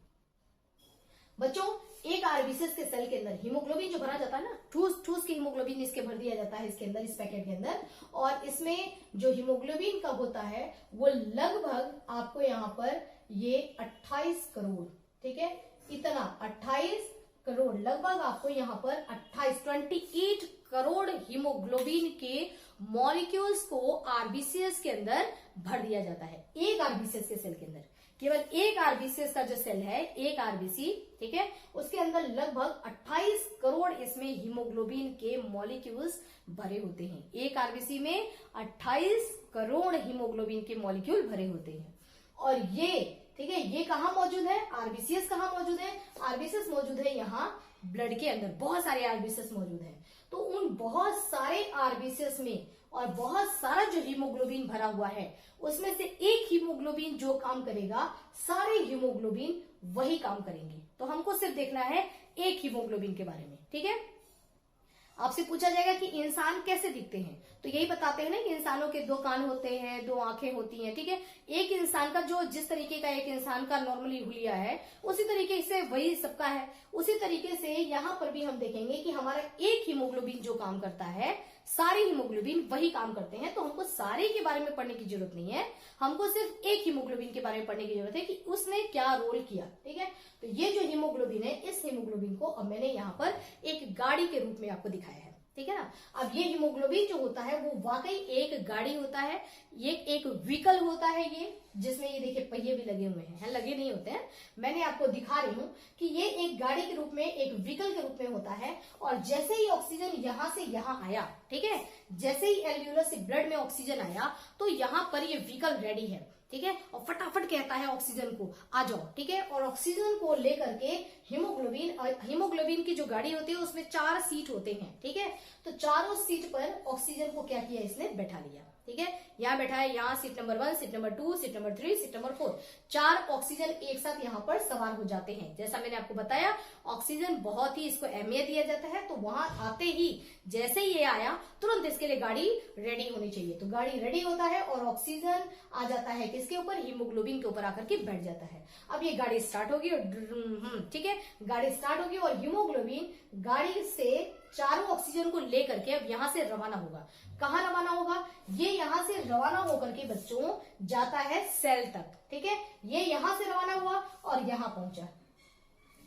बच्चों। एक आरबीसीएस के सेल के अंदर हीमोग्लोबिन जो भरा जाता है ना, ठूस के हीमोग्लोबिन इसके भर दिया जाता है इसके अंदर, इस पैकेट के अंदर, और इसमें जो हीमोग्लोबिन का होता है वो लगभग आपको यहाँ पर ये 28 करोड़, ठीक है, इतना 28 करोड़ लगभग आपको यहाँ पर 28 करोड़ हीमोग्लोबिन के मॉलिक्यूल्स को आरबीसीएस के अंदर भर दिया जाता है, एक आरबीसीएस के सेल के अंदर। केवल एक आरबीसीएस का जो सेल है, एक आरबीसी, ठीक है, उसके अंदर लगभग 28 करोड़ इसमें हीमोग्लोबिन के मॉलिक्यूल्स भरे होते हैं। एक आरबीसी में 28 करोड़ हीमोग्लोबिन के मॉलिक्यूल भरे होते हैं। और ये, ठीक है, ये कहाँ मौजूद है, आरबीसीएस कहाँ मौजूद है, आरबीसीएस मौजूद है यहाँ ब्लड के अंदर, बहुत सारे आरबीसीएस मौजूद है। तो उन बहुत सारे आरबीसीएस में और बहुत सारा जो हीमोग्लोबिन भरा हुआ है, उसमें से एक हीमोग्लोबिन जो काम करेगा, सारे हीमोग्लोबिन वही काम करेंगे। तो हमको सिर्फ देखना है एक हीमोग्लोबिन के बारे में। ठीक है, आपसे पूछा जाएगा कि इंसान कैसे दिखते हैं, तो यही बताते हैं ना कि इंसानों के 2 कान होते हैं, 2 आंखें होती हैं, ठीक है। एक इंसान का जो जिस तरीके का एक इंसान का नॉर्मली हुलिया है, उसी तरीके से वही सबका है। उसी तरीके से यहाँ पर भी हम देखेंगे कि हमारा एक हीमोग्लोबिन जो काम करता है, सारे हीमोग्लोबिन वही काम करते हैं। तो हमको सारे के बारे में पढ़ने की जरूरत नहीं है, हमको सिर्फ एक हीमोग्लोबिन के बारे में पढ़ने की जरूरत है कि उसने क्या रोल किया, ठीक है। तो ये जो हीमोग्लोबिन है, इस हीमोग्लोबिन को अब मैंने यहाँ पर एक गाड़ी के रूप में आपको दिखाया है, ठीक है ना। अब ये हीमोग्लोबिन जो होता है वो वाकई एक गाड़ी होता है, ये एक व्हीकल होता है, ये जिसमें ये देखिए पहिए भी लगे हुए हैं, लगे नहीं होते हैं, मैंने आपको दिखा रही हूं कि ये एक गाड़ी के रूप में, एक व्हीकल के रूप में होता है। और जैसे ही ऑक्सीजन यहां से यहां आया, ठीक है, जैसे ही एल्वियोलर से ब्लड में ऑक्सीजन आया तो यहां पर ये व्हीकल रेडी है, ठीक है। और फटाफट कहता है ऑक्सीजन को आ जाओ, ठीक है। और ऑक्सीजन को लेकर के हीमोग्लोबिन की जो गाड़ी होती है उसमें 4 सीट होते हैं, ठीक है। तो चारों सीट पर ऑक्सीजन को क्या किया, इसने बैठा लिया, ठीक है। यहाँ बैठा है, यहाँ seat number 1, seat number 2, seat number 3, seat number 4, 4 oxygen एक साथ यहाँ पर सवार हो जाते हैं। जैसा मैंने आपको बताया, ऑक्सीजन बहुत ही इसको अहमियत दिया जाता है। तो वहां आते ही जैसे ही ये आया तुरंत इसके लिए गाड़ी रेडी होनी चाहिए। तो गाड़ी रेडी होता है और ऑक्सीजन आ जाता है किसके ऊपर, हीमोग्लोबिन के ऊपर आकर के बैठ जाता है। अब ये गाड़ी स्टार्ट होगी, ठीक है, गाड़ी स्टार्ट होगी और हीमोग्लोबिन गाड़ी से चारों ऑक्सीजन को लेकर के अब यहां से रवाना होगा। कहां रवाना होगा, ये यहां से रवाना होकर के बच्चों जाता है सेल तक, ठीक है। ये यहां से रवाना हुआ और यहां पहुंचा,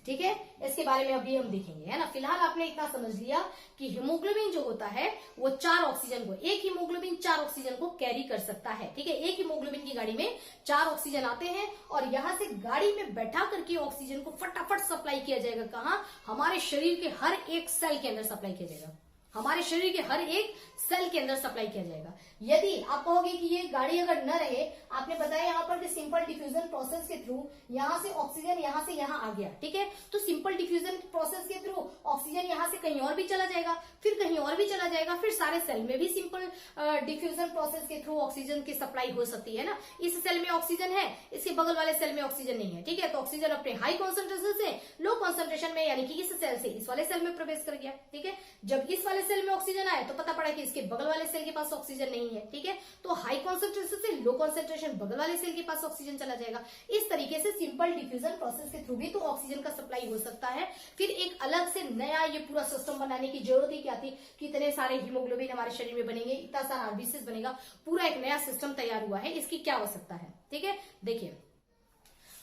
ठीक है। इसके बारे में अभी हम देखेंगे, है ना। फिलहाल आपने इतना समझ लिया कि हीमोग्लोबिन जो होता है वो 4 ऑक्सीजन को, एक हीमोग्लोबिन 4 ऑक्सीजन को कैरी कर सकता है, ठीक है। एक हीमोग्लोबिन की गाड़ी में 4 ऑक्सीजन आते हैं और यहां से गाड़ी में बैठा करके ऑक्सीजन को फटाफट सप्लाई किया जाएगा। कहां, हमारे शरीर के हर एक सेल के अंदर सप्लाई किया जाएगा, हमारे शरीर के हर एक सेल के अंदर सप्लाई किया जाएगा। यदि आप कहोगे कि ये गाड़ी अगर न रहे, आपने बताया यहाँ पर कि सिंपल डिफ्यूजन प्रोसेस के थ्रू यहां से ऑक्सीजन यहां से यहां आ गया, ठीक है। तो सिंपल डिफ्यूजन प्रोसेस के थ्रू ऑक्सीजन यहां से कहीं और भी चला जाएगा, फिर कहीं और भी चला जाएगा, फिर सारे सेल में भी सिंपल डिफ्यूजन प्रोसेस के थ्रू ऑक्सीजन की सप्लाई हो सकती है ना। इस सेल में ऑक्सीजन है, इसके बगल वाले सेल में ऑक्सीजन नहीं है, ठीक है। तो ऑक्सीजन अपने हाई कॉन्सेंट्रेशन से लो कॉन्सेंट्रेशन में, यानी कि इस सेल से इस वाले सेल में प्रवेश कर गया, ठीक है। जब इस वाले सेल में ऑक्सीजन आया तो पता पड़ा कि इसके बगल वाले सेल के पास ऑक्सीजन नहीं है, ठीक है। तो हाई कॉन्सेंट्रेशन से लो कॉन्सेंट्रेशन, बगल वाले सेल के पास ऑक्सीजन चला जाएगा। इस तरीके से सिंपल डिफ्यूजन प्रोसेस के थ्रू भी तो ऑक्सीजन का सप्लाई हो सकता है। फिर एक अलग से नया ये पूरा सिस्टम बनाने की जरूरत ही क्या थी, कितने सारे हीमोग्लोबिन हमारे शरीर में बनेंगे, इतना सारा आरबीसीज बनेगा, पूरा एक नया सिस्टम तैयार हुआ है। इसकी क्या आवश्यकता है, ठीक है। देखिए,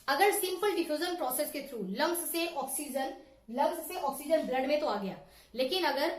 अगर सिंपल डिफ्यूजन प्रोसेस के थ्रू लंग्स से ऑक्सीजन ब्लड में तो आ गया, लेकिन अगर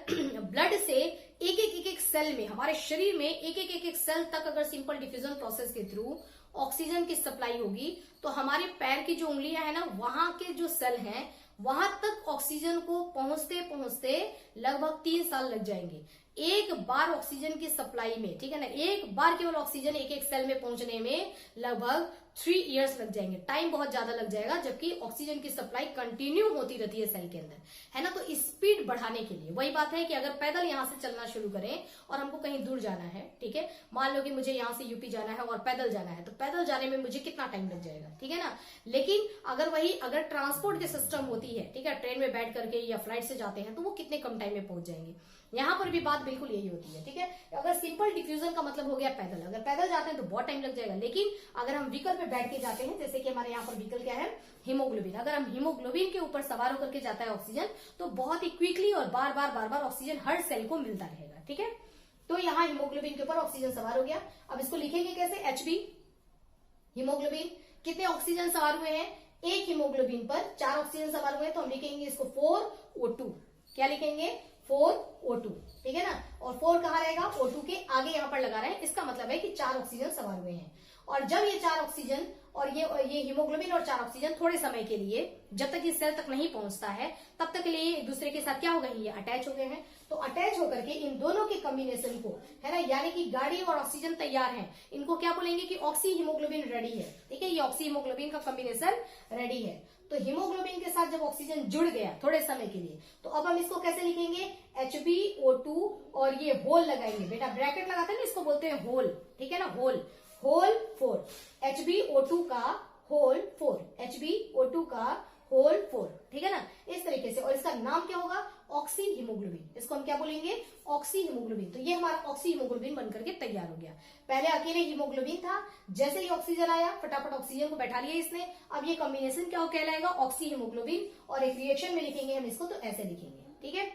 ब्लड से एक सेल में, हमारे शरीर में एक सेल तक अगर सिंपल डिफ्यूजन प्रोसेस के थ्रू ऑक्सीजन की सप्लाई होगी तो हमारे पैर की जो उंगलियां है ना, वहां के जो सेल हैं वहां तक ऑक्सीजन को पहुंचते पहुंचते लगभग 3 साल लग जाएंगे। एक बार ऑक्सीजन की सप्लाई में, ठीक है ना, एक बार केवल ऑक्सीजन एक सेल में पहुंचने में लगभग 3 इयर्स लग जाएंगे। टाइम बहुत ज्यादा लग जाएगा, जबकि ऑक्सीजन की सप्लाई कंटिन्यू होती रहती है सेल के अंदर, है ना। तो स्पीड बढ़ाने के लिए वही बात है कि अगर पैदल यहां से चलना शुरू करें और हमको कहीं दूर जाना है, ठीक है, मान लो कि मुझे यहां से यूपी जाना है और पैदल जाना है, तो पैदल जाने में मुझे कितना टाइम लग जाएगा, ठीक है ना। लेकिन अगर ट्रांसपोर्ट के सिस्टम होती है, ठीक है, ट्रेन में बैठ करके या फ्लाइट से जाते हैं तो वो कितने कम टाइम में पहुंच जाएंगे। यहां पर भी बात बिल्कुल यही होती है, ठीक है। अगर सिंपल डिफ्यूजन का मतलब हो गया पैदल, अगर पैदल जाते हैं तो बहुत टाइम लग जाएगा, लेकिन अगर हम व्हीकल में बैठ के जाते हैं, जैसे कि हमारे यहाँ पर व्हीकल क्या है, हीमोग्लोबिन, अगर हम हीमोग्लोबिन के ऊपर सवार होकर के जाता है ऑक्सीजन, तो बहुत ही क्विकली और बार बार ऑक्सीजन हर सेल को मिलता रहेगा, ठीक है। तो यहाँ हीमोग्लोबिन के ऊपर ऑक्सीजन सवार हो गया। अब इसको लिखेंगे कैसे, HB, हीमोग्लोबिन, कितने ऑक्सीजन सवार हुए हैं, एक हीमोग्लोबिन पर 4 ऑक्सीजन सवार हुए हैं, तो हम लिखेंगे इसको 4O2। क्या लिखेंगे, 4O2, ठीक है ना। और 4 कहां रहेगा, O2 के आगे यहां पर लगा रहे हैं, इसका मतलब है कि 4 ऑक्सीजन सवार हुए हैं। और जब ये 4 ऑक्सीजन और ये हीमोग्लोबिन और 4 ऑक्सीजन थोड़े समय के लिए, जब तक इस सेल तक नहीं पहुंचता है, तब तक के लिए एक दूसरे के साथ क्या हो गए, ये अटैच हो गए हैं। तो अटैच होकर के इन दोनों के कॉम्बिनेशन को, है ना, यानी कि गाड़ी और ऑक्सीजन तैयार है, इनको क्या बोलेंगे कि ऑक्सी हीमोग्लोबिन रेडी है, ठीक है। ये ऑक्सी हीमोग्लोबिन का कॉम्बिनेशन रेडी है। तो हीमोग्लोबिन के साथ जब ऑक्सीजन जुड़ गया थोड़े समय के लिए, तो अब हम इसको कैसे लिखेंगे, HbO2 और ये होल लगाएंगे, बेटा ब्रैकेट लगाते हैं ना, इसको बोलते हैं होल, ठीक है ना, होल 4, HbO2 का होल 4, HbO2 का होल 4, ठीक है ना, इस तरीके से। और इसका नाम क्या होगा, ऑक्सी हीमोग्लोबिन। इसको हम क्या बोलेंगे? Oxy haemoglobin. तो ये हमारा ऑक्सी हीमोग्लोबिन बनकर के तैयार हो गया। पहले अकेले हीमोग्लोबिन था, जैसे ही ऑक्सीजन आया फटाफट ऑक्सीजन को बैठा लिया इसने। अब ये कॉम्बिनेशन क्या कहलाएगा? Oxy haemoglobin. और एक रिएक्शन में लिखेंगे हम इसको, तो ऐसे लिखेंगे, ठीक है।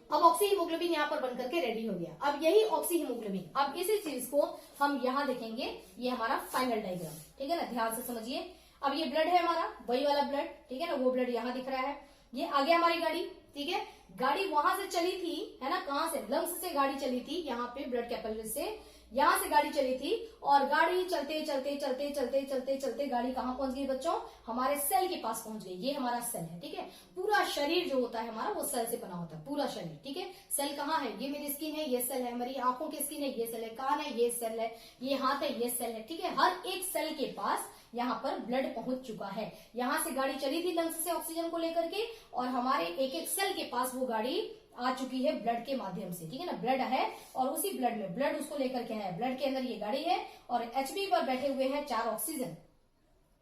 अब ऑक्सी हीमोग्लोबिन यहाँ पर बनकर के रेडी हो गया। अब यही ऑक्सी हीमोग्लोबिन, अब इसी चीज को हम यहाँ देखेंगे, ये हमारा फाइनल डायग्राम, ठीक है ना, ध्यान से समझिए। अब ये ब्लड है हमारा, वही वाला ब्लड, ठीक है ना, वो ब्लड यहाँ दिख रहा है। ये आ गया हमारी गाड़ी, ठीक है। गाड़ी वहां से चली थी, है ना, कहां से? लंग्स से गाड़ी चली थी, यहाँ पे ब्लड कैपिलरी से यहां से गाड़ी चली थी। और गाड़ी चलते चलते चलते चलते चलते चलते गाड़ी कहां पहुंच गई बच्चों? हमारे सेल के पास पहुंच गई। ये हमारा सेल है, ठीक है। पूरा शरीर जो होता है हमारा वो सेल से बना होता है, पूरा शरीर, ठीक है। सेल कहाँ है? ये मेरी स्किन है, ये सेल है। हमारी आंखों की स्किन है, ये सेल है। कान है, ये सेल है। ये हाथ है, ये सेल है, ठीक है। हर एक सेल के पास यहाँ पर ब्लड पहुंच चुका है। यहाँ से गाड़ी चली थी लंग्स से ऑक्सीजन को लेकर के, और हमारे एक एक सेल के पास वो गाड़ी आ चुकी है ब्लड के माध्यम से, ठीक है ना। ब्लड है और उसी ब्लड में ब्लड उसको लेकर के है, ब्लड के अंदर ये गाड़ी है और एचबी पर बैठे हुए हैं 4 ऑक्सीजन,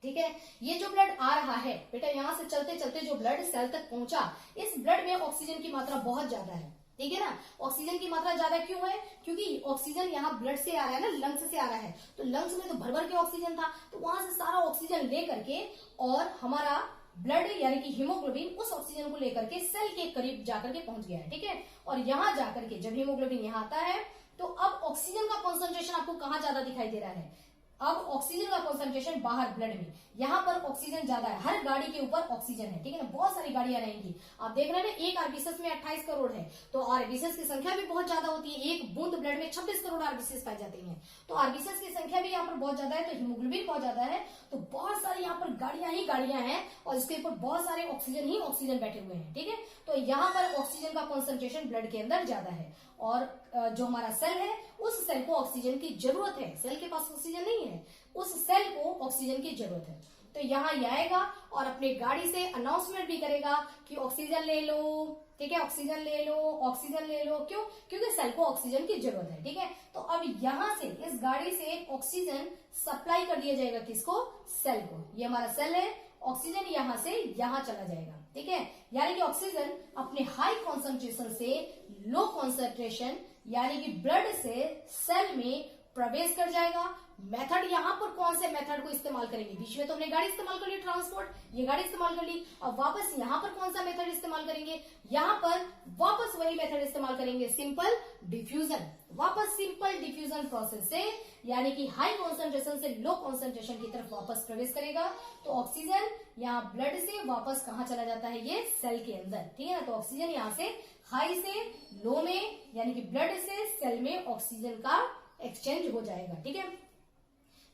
ठीक है। ये जो ब्लड आ रहा है बेटा, यहाँ से चलते चलते जो ब्लड सेल तक पहुंचा, इस ब्लड में ऑक्सीजन की मात्रा बहुत ज्यादा है, ठीक है ना। ऑक्सीजन की मात्रा ज्यादा क्यों है? क्योंकि ऑक्सीजन यहाँ ब्लड से आ रहा है ना, लंग्स से आ रहा है। तो लंग्स में तो भर भर के ऑक्सीजन था, तो वहां से सारा ऑक्सीजन ले करके और हमारा ब्लड यानी कि हीमोग्लोबिन उस ऑक्सीजन को लेकर के सेल के करीब जाकर के पहुंच गया है, ठीक है। और यहाँ जाकर के जब हीमोग्लोबिन यहाँ आता है, तो अब ऑक्सीजन का कॉन्सेंट्रेशन आपको कहाँ ज्यादा दिखाई दे रहा है? अब ऑक्सीजन का कॉन्सेंट्रेशन बाहर ब्लड में, यहाँ पर ऑक्सीजन ज्यादा है। हर गाड़ी के ऊपर ऑक्सीजन है, ठीक है ना। बहुत सारी गाड़ियां रहेंगी, आप देख रहे हैं ना। एक आरबीसीएस में 28 करोड़ है, तो आरबीसीएस की संख्या भी बहुत ज्यादा होती है। एक बूंद ब्लड में 26 करोड़ आरबीसीएस पाई जाती है, तो आरबीसीएस की संख्या भी यहाँ पर बहुत ज्यादा है। तो हीमोग्लोबिन बहुत ज्यादा है, तो बहुत सारी यहाँ पर गाड़ियां ही गाड़ियां हैं और इसके ऊपर बहुत सारे ऑक्सीजन ही ऑक्सीजन बैठे हुए हैं, ठीक है। तो यहाँ पर ऑक्सीजन का कॉन्सेंट्रेशन ब्लड के अंदर ज्यादा है। और जो हमारा सेल है, उस सेल को ऑक्सीजन की जरूरत है। सेल के पास ऑक्सीजन नहीं है, उस सेल को ऑक्सीजन की जरूरत है। तो यहाँ ये आएगा और अपनी गाड़ी से अनाउंसमेंट भी करेगा कि ऑक्सीजन ले लो, ठीक है, ऑक्सीजन ले लो, ऑक्सीजन ले लो। क्यों? क्योंकि सेल को ऑक्सीजन की जरूरत है, ठीक है। तो अब यहाँ से इस गाड़ी से ऑक्सीजन सप्लाई कर दिया जाएगा, किसको? सेल को। ये हमारा सेल है, ऑक्सीजन यहाँ से यहाँ चला जाएगा, ठीक है। यानी कि ऑक्सीजन अपने हाई कॉन्सेंट्रेशन से लो कॉन्सेंट्रेशन यानी कि ब्लड से सेल में प्रवेश कर जाएगा। मेथड यहाँ पर कौन से मेथड को इस्तेमाल करेंगे? बीच में तो हमने गाड़ी इस्तेमाल कर ली, ट्रांसपोर्ट, ये गाड़ी इस्तेमाल कर ली। अब वापस यहाँ पर कौन सा मेथड इस्तेमाल करेंगे? यहाँ पर वापस वही मेथड इस्तेमाल करेंगे, सिंपल डिफ्यूजन। वापस सिंपल डिफ्यूजन प्रोसेस से यानी कि हाई कॉन्सेंट्रेशन से लो कॉन्सेंट्रेशन की तरफ वापस प्रवेश करेगा। तो ऑक्सीजन यहाँ ब्लड से वापस कहाँ चला जाता है? ये सेल के अंदर, ठीक है ना। तो ऑक्सीजन यहाँ से हाई से लो में यानी कि ब्लड से सेल में ऑक्सीजन का एक्सचेंज हो जाएगा, ठीक है।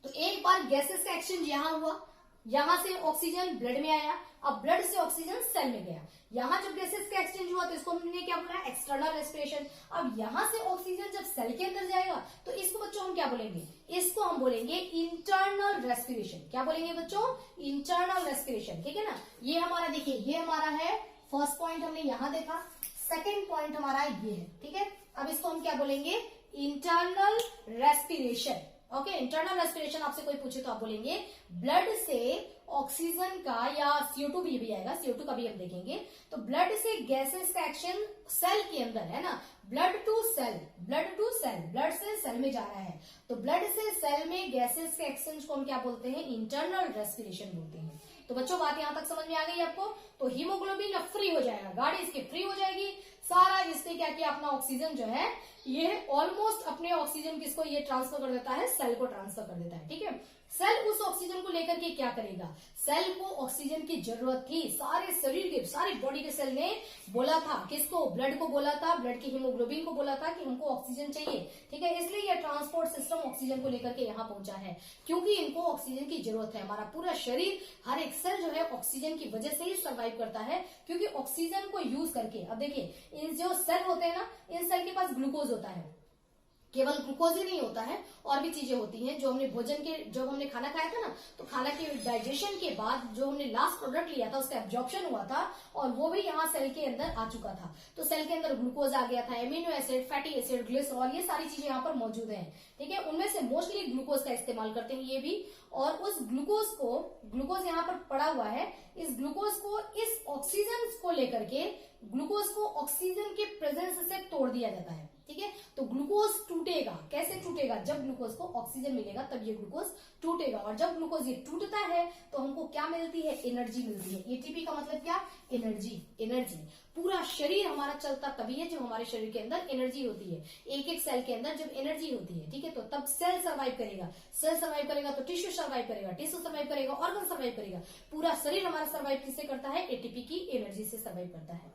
तो एक बार गैसेस का एक्सचेंज यहाँ हुआ, यहां से ऑक्सीजन ब्लड में आया, अब ब्लड से ऑक्सीजन सेल में गया। यहाँ जब गैसेस का एक्सचेंज हुआ तो इसको हमने क्या बोला? External respiration. अब यहाँ से ऑक्सीजन जब सेल के अंदर जाएगा तो इसको बच्चों हम क्या बोलेंगे? इसको हम बोलेंगे इंटरनल रेस्पिरेशन। क्या बोलेंगे बच्चों? इंटरनल रेस्पिरेशन, ठीक है ना। ये हमारा देखिए, ये हमारा है फर्स्ट पॉइंट, हमने यहाँ देखा। सेकेंड पॉइंट हमारा ये है, ठीक है। अब इसको हम क्या बोलेंगे? Internal respiration. Okay, internal respiration आपसे कोई पूछे तो आप बोलेंगे ब्लड से ऑक्सीजन का या CO2 भी आएगा, CO2 का भी हम देखेंगे। तो ब्लड से गैसेस का एक्शन सेल के अंदर है ना, blood to cell, blood to cell, blood से सेल में जा रहा है। तो ब्लड से सेल में गैसेस के एक्सचेंज को हम क्या बोलते हैं? इंटरनल रेस्पिरेशन बोलते हैं। तो बच्चों बात यहां तक समझ में आ गई आपको? तो हीमोग्लोबिन अब फ्री हो जाएगा, गाड़ी इसकी फ्री हो जाएगी। सारा इसने क्या किया? अपना ऑक्सीजन जो है ये ऑलमोस्ट अपने ऑक्सीजन किसको ये ट्रांसफर कर देता है? सेल को ट्रांसफर कर देता है, ठीक है। सेल उस ऑक्सीजन को लेकर के क्या करेगा? सेल को ऑक्सीजन की जरूरत थी। सारे शरीर के, सारी बॉडी के सेल ने बोला था, किसको? ब्लड को बोला था, ब्लड के हीमोग्लोबिन को बोला था कि हमको ऑक्सीजन चाहिए, ठीक है। इसलिए ये ट्रांसपोर्ट सिस्टम ऑक्सीजन को लेकर के यहाँ पहुंचा है, क्योंकि इनको ऑक्सीजन की जरूरत है। हमारा पूरा शरीर, हर एक सेल जो है ऑक्सीजन की वजह से ही सर्वाइव करता है, क्योंकि ऑक्सीजन को यूज करके, अब देखिए इन जो सेल होते हैं ना, इन सेल के पास ग्लूकोज होता है। केवल ग्लूकोज ही नहीं होता है, और भी चीजें होती हैं। जो हमने भोजन के, जब हमने खाना खाया था ना, तो खाना के डाइजेशन के बाद जो हमने लास्ट प्रोडक्ट लिया था उसका एब्जॉर्प्शन हुआ था, और वो भी यहाँ सेल के अंदर आ चुका था। तो सेल के अंदर ग्लूकोज आ गया था, amino acid, fatty acid, glycerol, ये सारी चीजें यहाँ पर मौजूद हैं, ठीक है। उनमें से मोस्टली ग्लूकोज का इस्तेमाल करते हैं ये भी, और उस ग्लूकोज यहाँ पर पड़ा हुआ है, इस ग्लूकोज को इस ऑक्सीजन को लेकर के ग्लूकोज को ऑक्सीजन के प्रेजेंस से तोड़ दिया जाता है। ठीक है, तो ग्लूकोज टूटेगा। कैसे टूटेगा? जब ग्लूकोज को ऑक्सीजन मिलेगा तब ये ग्लूकोज टूटेगा, और जब ग्लूकोज ये टूटता है तो हमको क्या मिलती है? एनर्जी मिलती है। एटीपी का मतलब क्या? एनर्जी। पूरा शरीर हमारा चलता तभी है जब हमारे शरीर के अंदर एनर्जी होती है। एक एक सेल के अंदर जब एनर्जी होती है, ठीक है, तो तब सेल सर्वाइव करेगा। सेल सर्वाइव करेगा तो टिश्यू सर्वाइव करेगा, टिश्यू सर्वाइव करेगा, ऑर्गन सर्वाइव करेगा। पूरा शरीर हमारा सर्वाइव किससे करता है? एटीपी की एनर्जी से सर्वाइव करता है।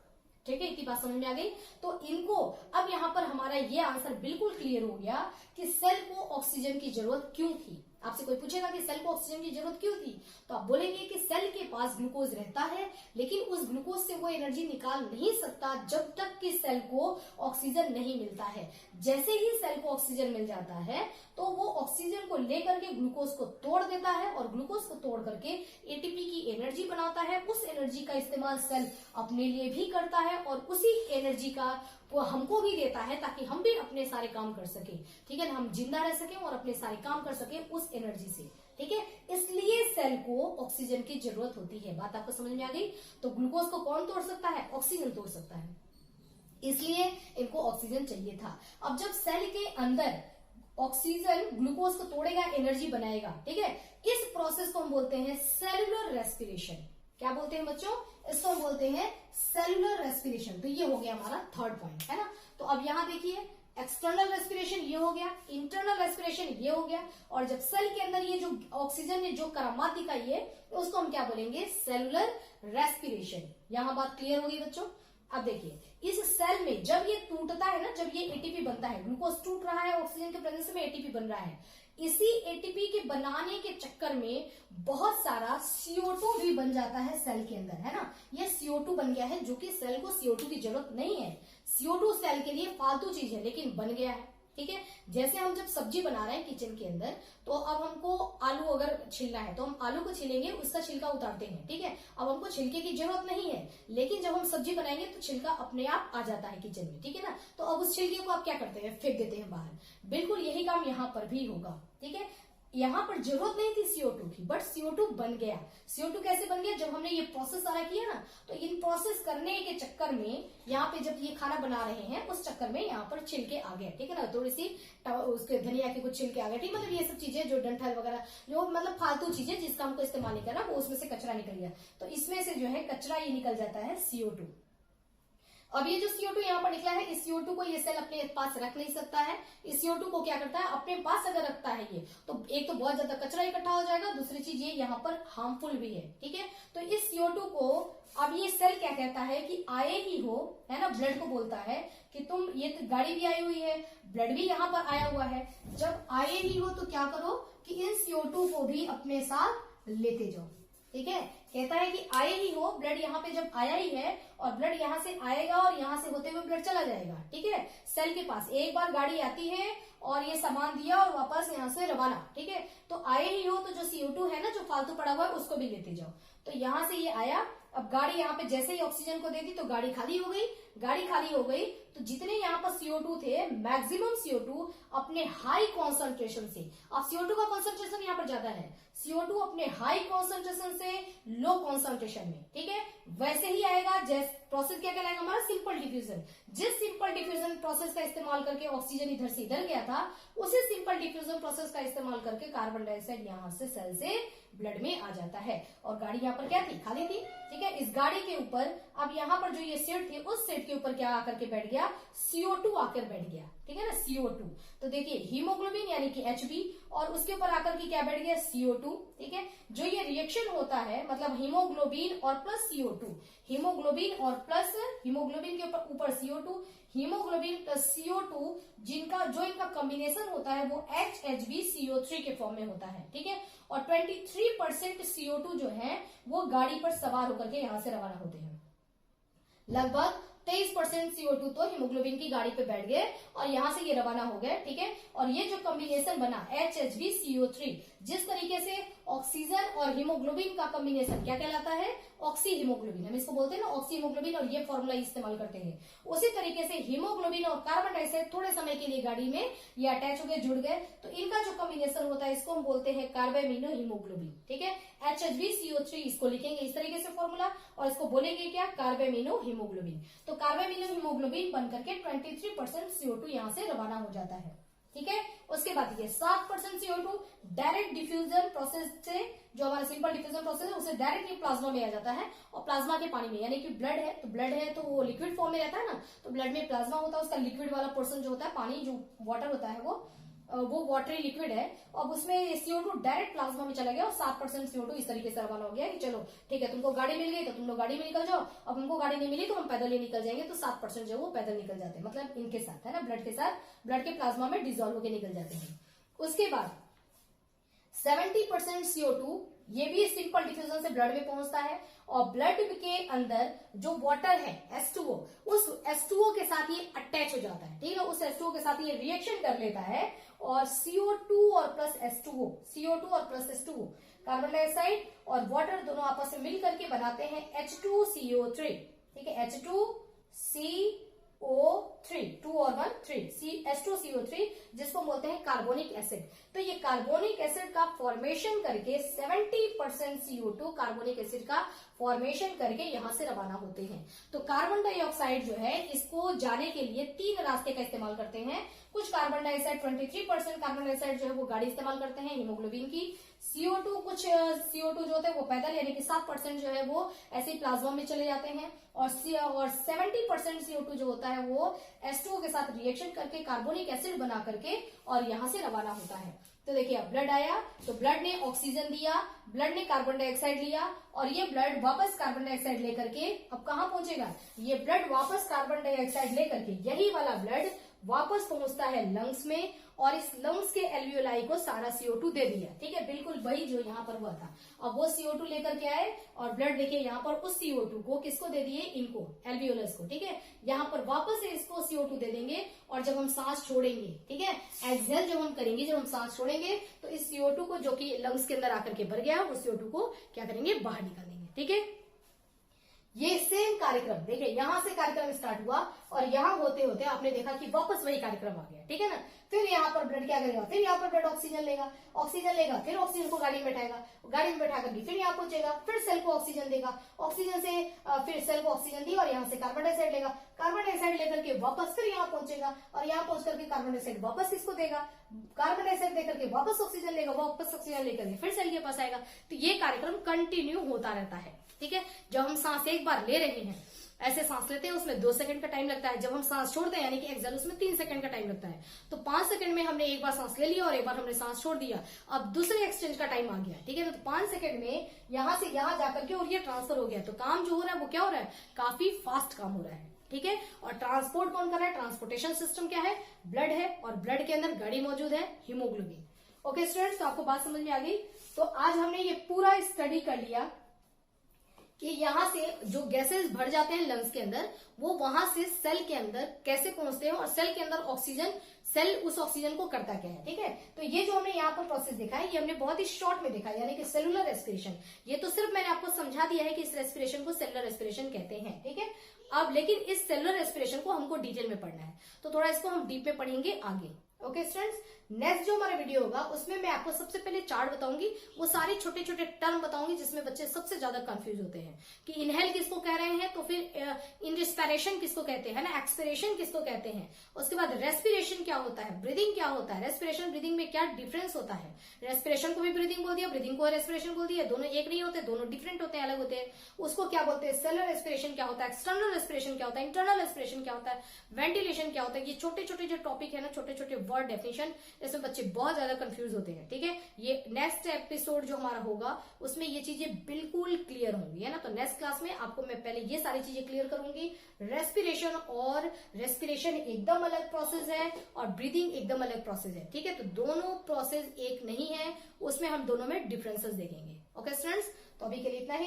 ठीक है, इतनी बात समझ में आ गई। तो इनको अब यहाँ पर हमारा ये आंसर बिल्कुल क्लियर हो गया कि सेल को ऑक्सीजन की जरूरत क्यों थी। आपसे कोई पूछेगा कि सेल को ऑक्सीजन की जरूरत क्यों थी, तो आप बोलेंगे कि सेल के पास ग्लूकोज रहता है, लेकिन उस ग्लूकोज से वो एनर्जी निकाल नहीं सकता जब तक कि सेल को ऑक्सीजन नहीं मिलता है। जैसे ही सेल को ऑक्सीजन मिल जाता है तो वो ऑक्सीजन को लेकर के ग्लूकोज को तोड़ देता है, और ग्लूकोज को तोड़ करके एटीपी की एनर्जी बनाता है। उस एनर्जी का इस्तेमाल सेल अपने लिए भी करता है, और उसी एनर्जी का वो हमको भी देता है ताकि हम भी अपने सारे काम कर सके। ठीक है, हम जिंदा रह सके और अपने सारे काम कर सके उस एनर्जी से। ठीक है, इसलिए सेल को ऑक्सीजन की जरूरत होती है। बात आपको समझ में आ गई। तो ग्लूकोज को कौन तोड़ सकता है? ऑक्सीजन तोड़ सकता है, इसलिए इनको ऑक्सीजन चाहिए था। अब जब सेल के अंदर ऑक्सीजन ग्लूकोज को तोड़ेगा, एनर्जी बनाएगा, ठीक है, इस प्रोसेस को हम बोलते हैं सेलुलर रेस्पिरेशन। क्या बोलते हैं बच्चों? इसको हम बोलते हैं सेलुलर रेस्पिरेशन। तो ये हो गया हमारा थर्ड पॉइंट, है ना। तो अब यहां देखिए, एक्सटर्नल रेस्पिरेशन ये हो गया, इंटरनल रेस्पिरेशन ये हो गया, और जब सेल के अंदर ये जो ऑक्सीजन ने जो करामात दिखाई है उसको हम क्या बोलेंगे? Cellular respiration. यहां बात क्लियर होगी बच्चों। अब देखिए, इस सेल में जब ये टूटता है ना, जब ये एटीपी बनता है, ग्लूकोज टूट रहा है, ऑक्सीजन के प्रेजेंस में एटीपी बन रहा है, इसी एटीपी के बनाने के चक्कर में बहुत सारा CO2 भी बन जाता है सेल के अंदर, है ना। ये CO2 बन गया है, जो कि सेल को CO2 की जरूरत नहीं है। CO2 सेल के लिए फालतू चीज है, लेकिन बन गया है। ठीक है, जैसे हम जब सब्जी बना रहे हैं किचन के अंदर, तो अब हमको आलू अगर छिलना है तो हम आलू को छिलेंगे, उसका छिलका उतारते हैं। ठीक है, अब हमको छिलके की जरूरत नहीं है, लेकिन जब हम सब्जी बनाएंगे तो छिलका अपने आप आ जाता है किचन में। ठीक है ना, तो अब उस छिलके को आप क्या करते हैं? फेंक देते हैं बाहर। बिल्कुल यही काम यहाँ पर भी होगा। ठीक है, यहाँ पर जरूरत नहीं थी CO2 की, बट CO2 बन गया। CO2 कैसे बन गया? जब हमने ये प्रोसेस सारा किया ना, तो इन प्रोसेस करने के चक्कर में यहाँ पे जब ये खाना बना रहे हैं उस चक्कर में यहाँ पर छिलके आ गए। ठीक है ना, थोड़ी सी उसके धनिया के कुछ छिलके आ गए। ठीक, मतलब ये सब चीजें जो डंठल वगैरह, जो मतलब फालतू चीजें जिसका हमको इस्तेमाल नहीं करना, वो उसमें से कचरा निकल गया। तो इसमें से जो है कचरा ये निकल जाता है CO2। अब ये जो CO2 यहाँ पर निकला है, इस CO2 को ये सेल अपने पास रख नहीं सकता है। इस CO2 को क्या करता है? अपने पास अगर रखता है ये, तो एक तो बहुत ज्यादा कचरा इकट्ठा हो जाएगा, दूसरी चीज ये यहाँ पर हार्मफुल भी है। ठीक है, तो इस CO2 को अब ये सेल क्या कहता है कि आए ही हो, है ना, ब्लड को बोलता है कि तुम, ये तो गाड़ी भी आई हुई है, ब्लड भी यहाँ पर आया हुआ है, जब आए ही हो तो क्या करो कि इन CO2 को भी अपने साथ लेते जाओ। ठीक है, कहता है कि आए ही हो, ब्लड यहाँ पे जब आया ही है, और ब्लड यहाँ से आएगा और यहाँ से होते हुए ब्लड चला जाएगा। ठीक है, सेल के पास एक बार गाड़ी आती है और ये सामान दिया और वापस यहाँ से रवाना। ठीक है, तो आए ही हो तो जो CO2 है ना, जो फालतू पड़ा हुआ है, उसको भी लेते जाओ। तो यहाँ से ये आया, अब गाड़ी यहाँ पे जैसे ही ऑक्सीजन को दे दी तो गाड़ी खाली हो गई। गाड़ी खाली हो गई तो जितने यहाँ पर CO2 थे, मैक्सिमम CO2 अपने हाई कॉन्सेंट्रेशन से, अब CO2 का कॉन्सेंट्रेशन यहाँ पर ज्यादा है, CO2 अपने हाई कॉन्सेंट्रेशन से लो कॉन्सेंट्रेशन में, ठीक है, वैसे ही आएगा। जैसे प्रोसेस क्या कहलाएगा हमारा? Simple diffusion. जिस सिंपल डिफ्यूजन प्रोसेस का इस्तेमाल करके ऑक्सीजन इधर से इधर गया था, उसी सिंपल डिफ्यूजन प्रोसेस का इस्तेमाल करके कार्बन डाइऑक्साइड यहाँ से सेल से ब्लड में आ जाता है। और गाड़ी यहाँ पर क्या थी? खाली थी। ठीक है, इस गाड़ी के ऊपर अब यहाँ पर जो ये सीट थी, उस सीट के ऊपर क्या आकर के बैठ गया? CO2 आकर बैठ गया। ठीक है ना, CO2। तो देखिए हीमोग्लोबिन यानी कि Hb, और उसके ऊपर आकर के क्या बैठ गया? CO2। ठीक है, जो ये रिएक्शन होता है, मतलब हीमोग्लोबिन और प्लस CO2, हीमोग्लोबिन और प्लस हीमोग्लोबिन के ऊपर CO2, हीमोग्लोबिन प्लस CO2, जिनका जो इनका कॉम्बिनेशन होता है वो HHbCO3 के फॉर्म में होता है। ठीक है, और 23% CO2 जो है वो गाड़ी पर सवार होकर के यहाँ से रवाना होते हैं। लगभग 23% CO2 तो हीमोग्लोबिन की गाड़ी पे बैठ गए और यहाँ से ये रवाना हो गए। ठीक है, और ये जो कॉम्बिनेशन बना HHbCO3, जिस तरीके से ऑक्सीजन और हीमोग्लोबिन का कॉम्बिनेशन क्या कहलाता है? Oxy haemoglobin. हम इसको बोलते हैं ना ऑक्सी हीमोग्लोबिन, और ये फॉर्मूला इस्तेमाल करते हैं। उसी तरीके से हीमोग्लोबिन और कार्बन डाइऑक्साइड थोड़े समय के लिए गाड़ी में ये अटैच हो गए, जुड़ गए, तो इनका जो कॉम्बिनेशन होता है इसको हम बोलते हैं कार्बामिनो हीमोग्लोबिन। ठीक है, HHbCO3 इसको लिखेंगे इस तरीके से फॉर्मूला, और इसको बोलेंगे क्या? Carbamino haemoglobin. तो कार्बामिनो हीमोग्लोबिन बनकर के 23% CO2 यहाँ से रवाना हो जाता है। ठीक है, उसके बाद ये 7% CO2 डायरेक्ट डिफ्यूजन प्रोसेस से, जो हमारा सिंपल डिफ्यूजन प्रोसेस है, उसे डायरेक्टली प्लाज्मा में आ जाता है, और प्लाज्मा के पानी में, यानी कि ब्लड है तो ब्लड है तो वो लिक्विड फॉर्म में रहता है ना, तो ब्लड में प्लाज्मा होता है, उसका लिक्विड वाला पोर्शन जो होता है, पानी जो वाटर होता है वो वाटरी लिक्विड है, और उसमें CO2 डायरेक्ट प्लाज्मा में चला गया, और 7% CO2 इस तरीके से रवाना हो गया कि चलो ठीक है, तुमको गाड़ी मिल गई तो तुम लोग गाड़ी में निकल जाओ, अब हमको गाड़ी नहीं मिली तो हम पैदल ही निकल जाएंगे, तो 7% जो वो पैदल निकल जाते हैं, मतलब इनके साथ है ना, ब्लड के साथ, ब्लड के प्लाज्मा में डिजोल्व होकर निकल जाते हैं। उसके बाद 70% CO2 ये भी सिंपल डिफ्यूजन से ब्लड में पहुंचता है, और ब्लड के अंदर जो वाटर है H2O, उस H2O के साथ ये अटैच हो जाता है। ठीक है, उस H2O के साथ ये रिएक्शन कर लेता है, और CO2 और प्लस H2O, CO2 और प्लस H2O, कार्बन डाइऑक्साइड और वाटर दोनों आपस में मिल करके बनाते हैं H2CO3। ठीक है, H2CO3, 2 और 1 3, H2CO3, जिसको बोलते हैं कार्बोनिक एसिड। तो ये कार्बोनिक एसिड का फॉर्मेशन करके 70% CO2 कार्बोनिक एसिड का फॉर्मेशन करके यहां से रवाना होते हैं। तो कार्बन डाइऑक्साइड जो है इसको जाने के लिए 3 रास्ते का इस्तेमाल करते हैं। कुछ कार्बन डाइऑक्साइड 23% कार्बन डाइऑक्साइड जो है वो गाड़ी इस्तेमाल करते हैं हीमोग्लोबिन की। CO2 कुछ CO2 जो होते हैं वो पैदल, यानी कि 7% जो है वो ऐसे प्लाज्मा में चले जाते हैं, और 70% CO2 जो होता है वो H2O के साथ रिएक्शन करके कार्बोनिक एसिड बना करके और यहां से रवाना होता है। तो देखिए, अब ब्लड आया तो ब्लड ने ऑक्सीजन दिया, ब्लड ने कार्बन डाइऑक्साइड लिया, और ये ब्लड वापस कार्बन डाइऑक्साइड लेकर के अब कहां पहुंचेगा? ये ब्लड वापस कार्बन डाइऑक्साइड लेकर के, यही वाला ब्लड वापस पहुंचता है लंग्स में, और इस लंग्स के एल्वियोलाई को सारा CO2 दे दिया। ठीक है, बिल्कुल वही जो यहाँ पर हुआ था। अब वो CO2 लेकर के आए, और ब्लड देखिए यहाँ पर उस CO2 को किसको दे दिए? इनको, एल्वियोलस को। ठीक है, यहाँ पर वापस से इसको CO2 दे देंगे, और जब हम सांस छोड़ेंगे, ठीक है, एक्सहेल जब हम करेंगे, जब हम सांस छोड़ेंगे, तो इस CO2 को जो कि लंग्स के अंदर आकर के भर गया, उस CO2 को क्या करेंगे? बाहर निकाल देंगे। ठीक है, ये सेम कार्यक्रम देखिए, यहां से कार्यक्रम स्टार्ट हुआ, और यहां होते होते आपने देखा कि वापस वही कार्यक्रम आ गया। ठीक है ना, फिर यहाँ पर ब्लड क्या करेगा? फिर यहाँ पर ब्लड ऑक्सीजन लेगा, फिर ऑक्सीजन को गाड़ी में बैठाएगा, गाड़ी में बैठा करके फिर यहाँ पहुंचेगा, फिर सेल को ऑक्सीजन देगा, ऑक्सीजन से फिर सेल को ऑक्सीजन दी, और यहाँ से कार्बन डाइऑक्साइड लेगा, कार्बन डाइऑक्साइड लेकर के वापस फिर यहाँ पहुंचेगा, और यहाँ पहुंच करके कार्बन डाइऑक्साइड वापस किसको देगा? कार्बन डाइऑक्साइड देकर के वापस ऑक्सीजन लेगा, वापस ऑक्सीजन लेकर के फिर सेल के पास आएगा। तो ये कार्यक्रम कंटिन्यू होता रहता है। ठीक है, जब हम सांस एक बार ले रहे हैं, ऐसे सांस लेते हैं उसमें 2 सेकंड का टाइम लगता है, जब हम सांस छोड़ते हैं यानी कि एक्सहेल, उसमें 3 सेकंड का टाइम लगता है। तो 5 सेकंड में हमने एक बार सांस ले लिया और एक बार हमने सांस छोड़ दिया, अब दूसरे एक्सचेंज का टाइम आ गया। ठीक है, तो 5 सेकंड में यहां से यहां जाकर के और ये ट्रांसफर हो गया, तो काम जो हो रहा है वो क्या हो रहा है? काफी फास्ट काम हो रहा है। ठीक है, और ट्रांसपोर्ट कौन कर रहा है? ट्रांसपोर्टेशन सिस्टम क्या है? ब्लड है, और ब्लड के अंदर गाड़ी मौजूद है, हीमोग्लोबिन। ओके स्टूडेंट्स, तो आपको बात समझ में आ गई। तो आज हमने ये पूरा स्टडी कर लिया कि यहाँ से जो गैसेस भर जाते हैं लंग्स के अंदर, वो वहां से सेल के अंदर कैसे पहुंचते हैं, और सेल के अंदर ऑक्सीजन, सेल उस ऑक्सीजन को करता क्या है। ठीक है, तो ये जो हमने यहाँ पर प्रोसेस देखा है, ये हमने बहुत ही शॉर्ट में देखा है, यानी कि सेलुलर रेस्पिरेशन। ये तो सिर्फ मैंने आपको समझा दिया है कि इस रेस्पिरेशन को सेलुलर रेस्पिरेशन कहते हैं। ठीक है, अब लेकिन इस सेलुलर रेस्पिरेशन को हमको डिटेल में पढ़ना है, तो थोड़ा इसको हम डीप में पढ़ेंगे आगे। ओके स्टूडेंट्स, नेक्स्ट जो हमारा वीडियो होगा उसमें मैं आपको सबसे पहले चार्ट बताऊंगी, वो सारे छोटे छोटे टर्म बताऊंगी जिसमें बच्चे सबसे ज्यादा कंफ्यूज होते हैं कि इनहेल किसको कह रहे हैं, तो फिर इंस्पिरेशन किसको कहते हैं ना, एक्सपिरेशन किसको कहते हैं, उसके बाद रेस्पिरेशन क्या होता है, ब्रीदिंग क्या होता है, रेस्पिरेशन ब्रीदिंग में क्या डिफरेंस होता है, रेस्पिरेशन को भी ब्रीदिंग बोल दिया, ब्रीदिंग को रेस्पिरेशन बोल दिया, दोनों एक नहीं होते, दोनों डिफरेंट होते हैं, अलग होते हैं। उसको क्या बोलते हैं, सेलुलर रेस्पिरेशन क्या होता है, एक्सटर्नल रेस्पिरेशन क्या होता है, इंटरनल रेस्पिरेशन क्या होता है, वेंटिलेशन क्या होता है। ये छोटे छोटे जो टॉपिक है ना, छोटे छोटे वर्ड डेफिनेशन, इसमें बच्चे बहुत ज्यादा कंफ्यूज होते हैं। ठीक है, ये नेक्स्ट एपिसोड जो हमारा होगा उसमें ये चीजें बिल्कुल क्लियर होंगी, है ना। तो नेक्स्ट क्लास में आपको मैं पहले ये सारी चीजें क्लियर करूंगी। रेस्पिरेशन और रेस्पिरेशन एकदम अलग प्रोसेस है, और ब्रीदिंग एकदम अलग प्रोसेस है। ठीक है, तो दोनों प्रोसेस एक नहीं है, उसमें हम दोनों में डिफरेंसेस देखेंगे। ओके स्टूडेंट्स, तो अभी के लिए इतना ही।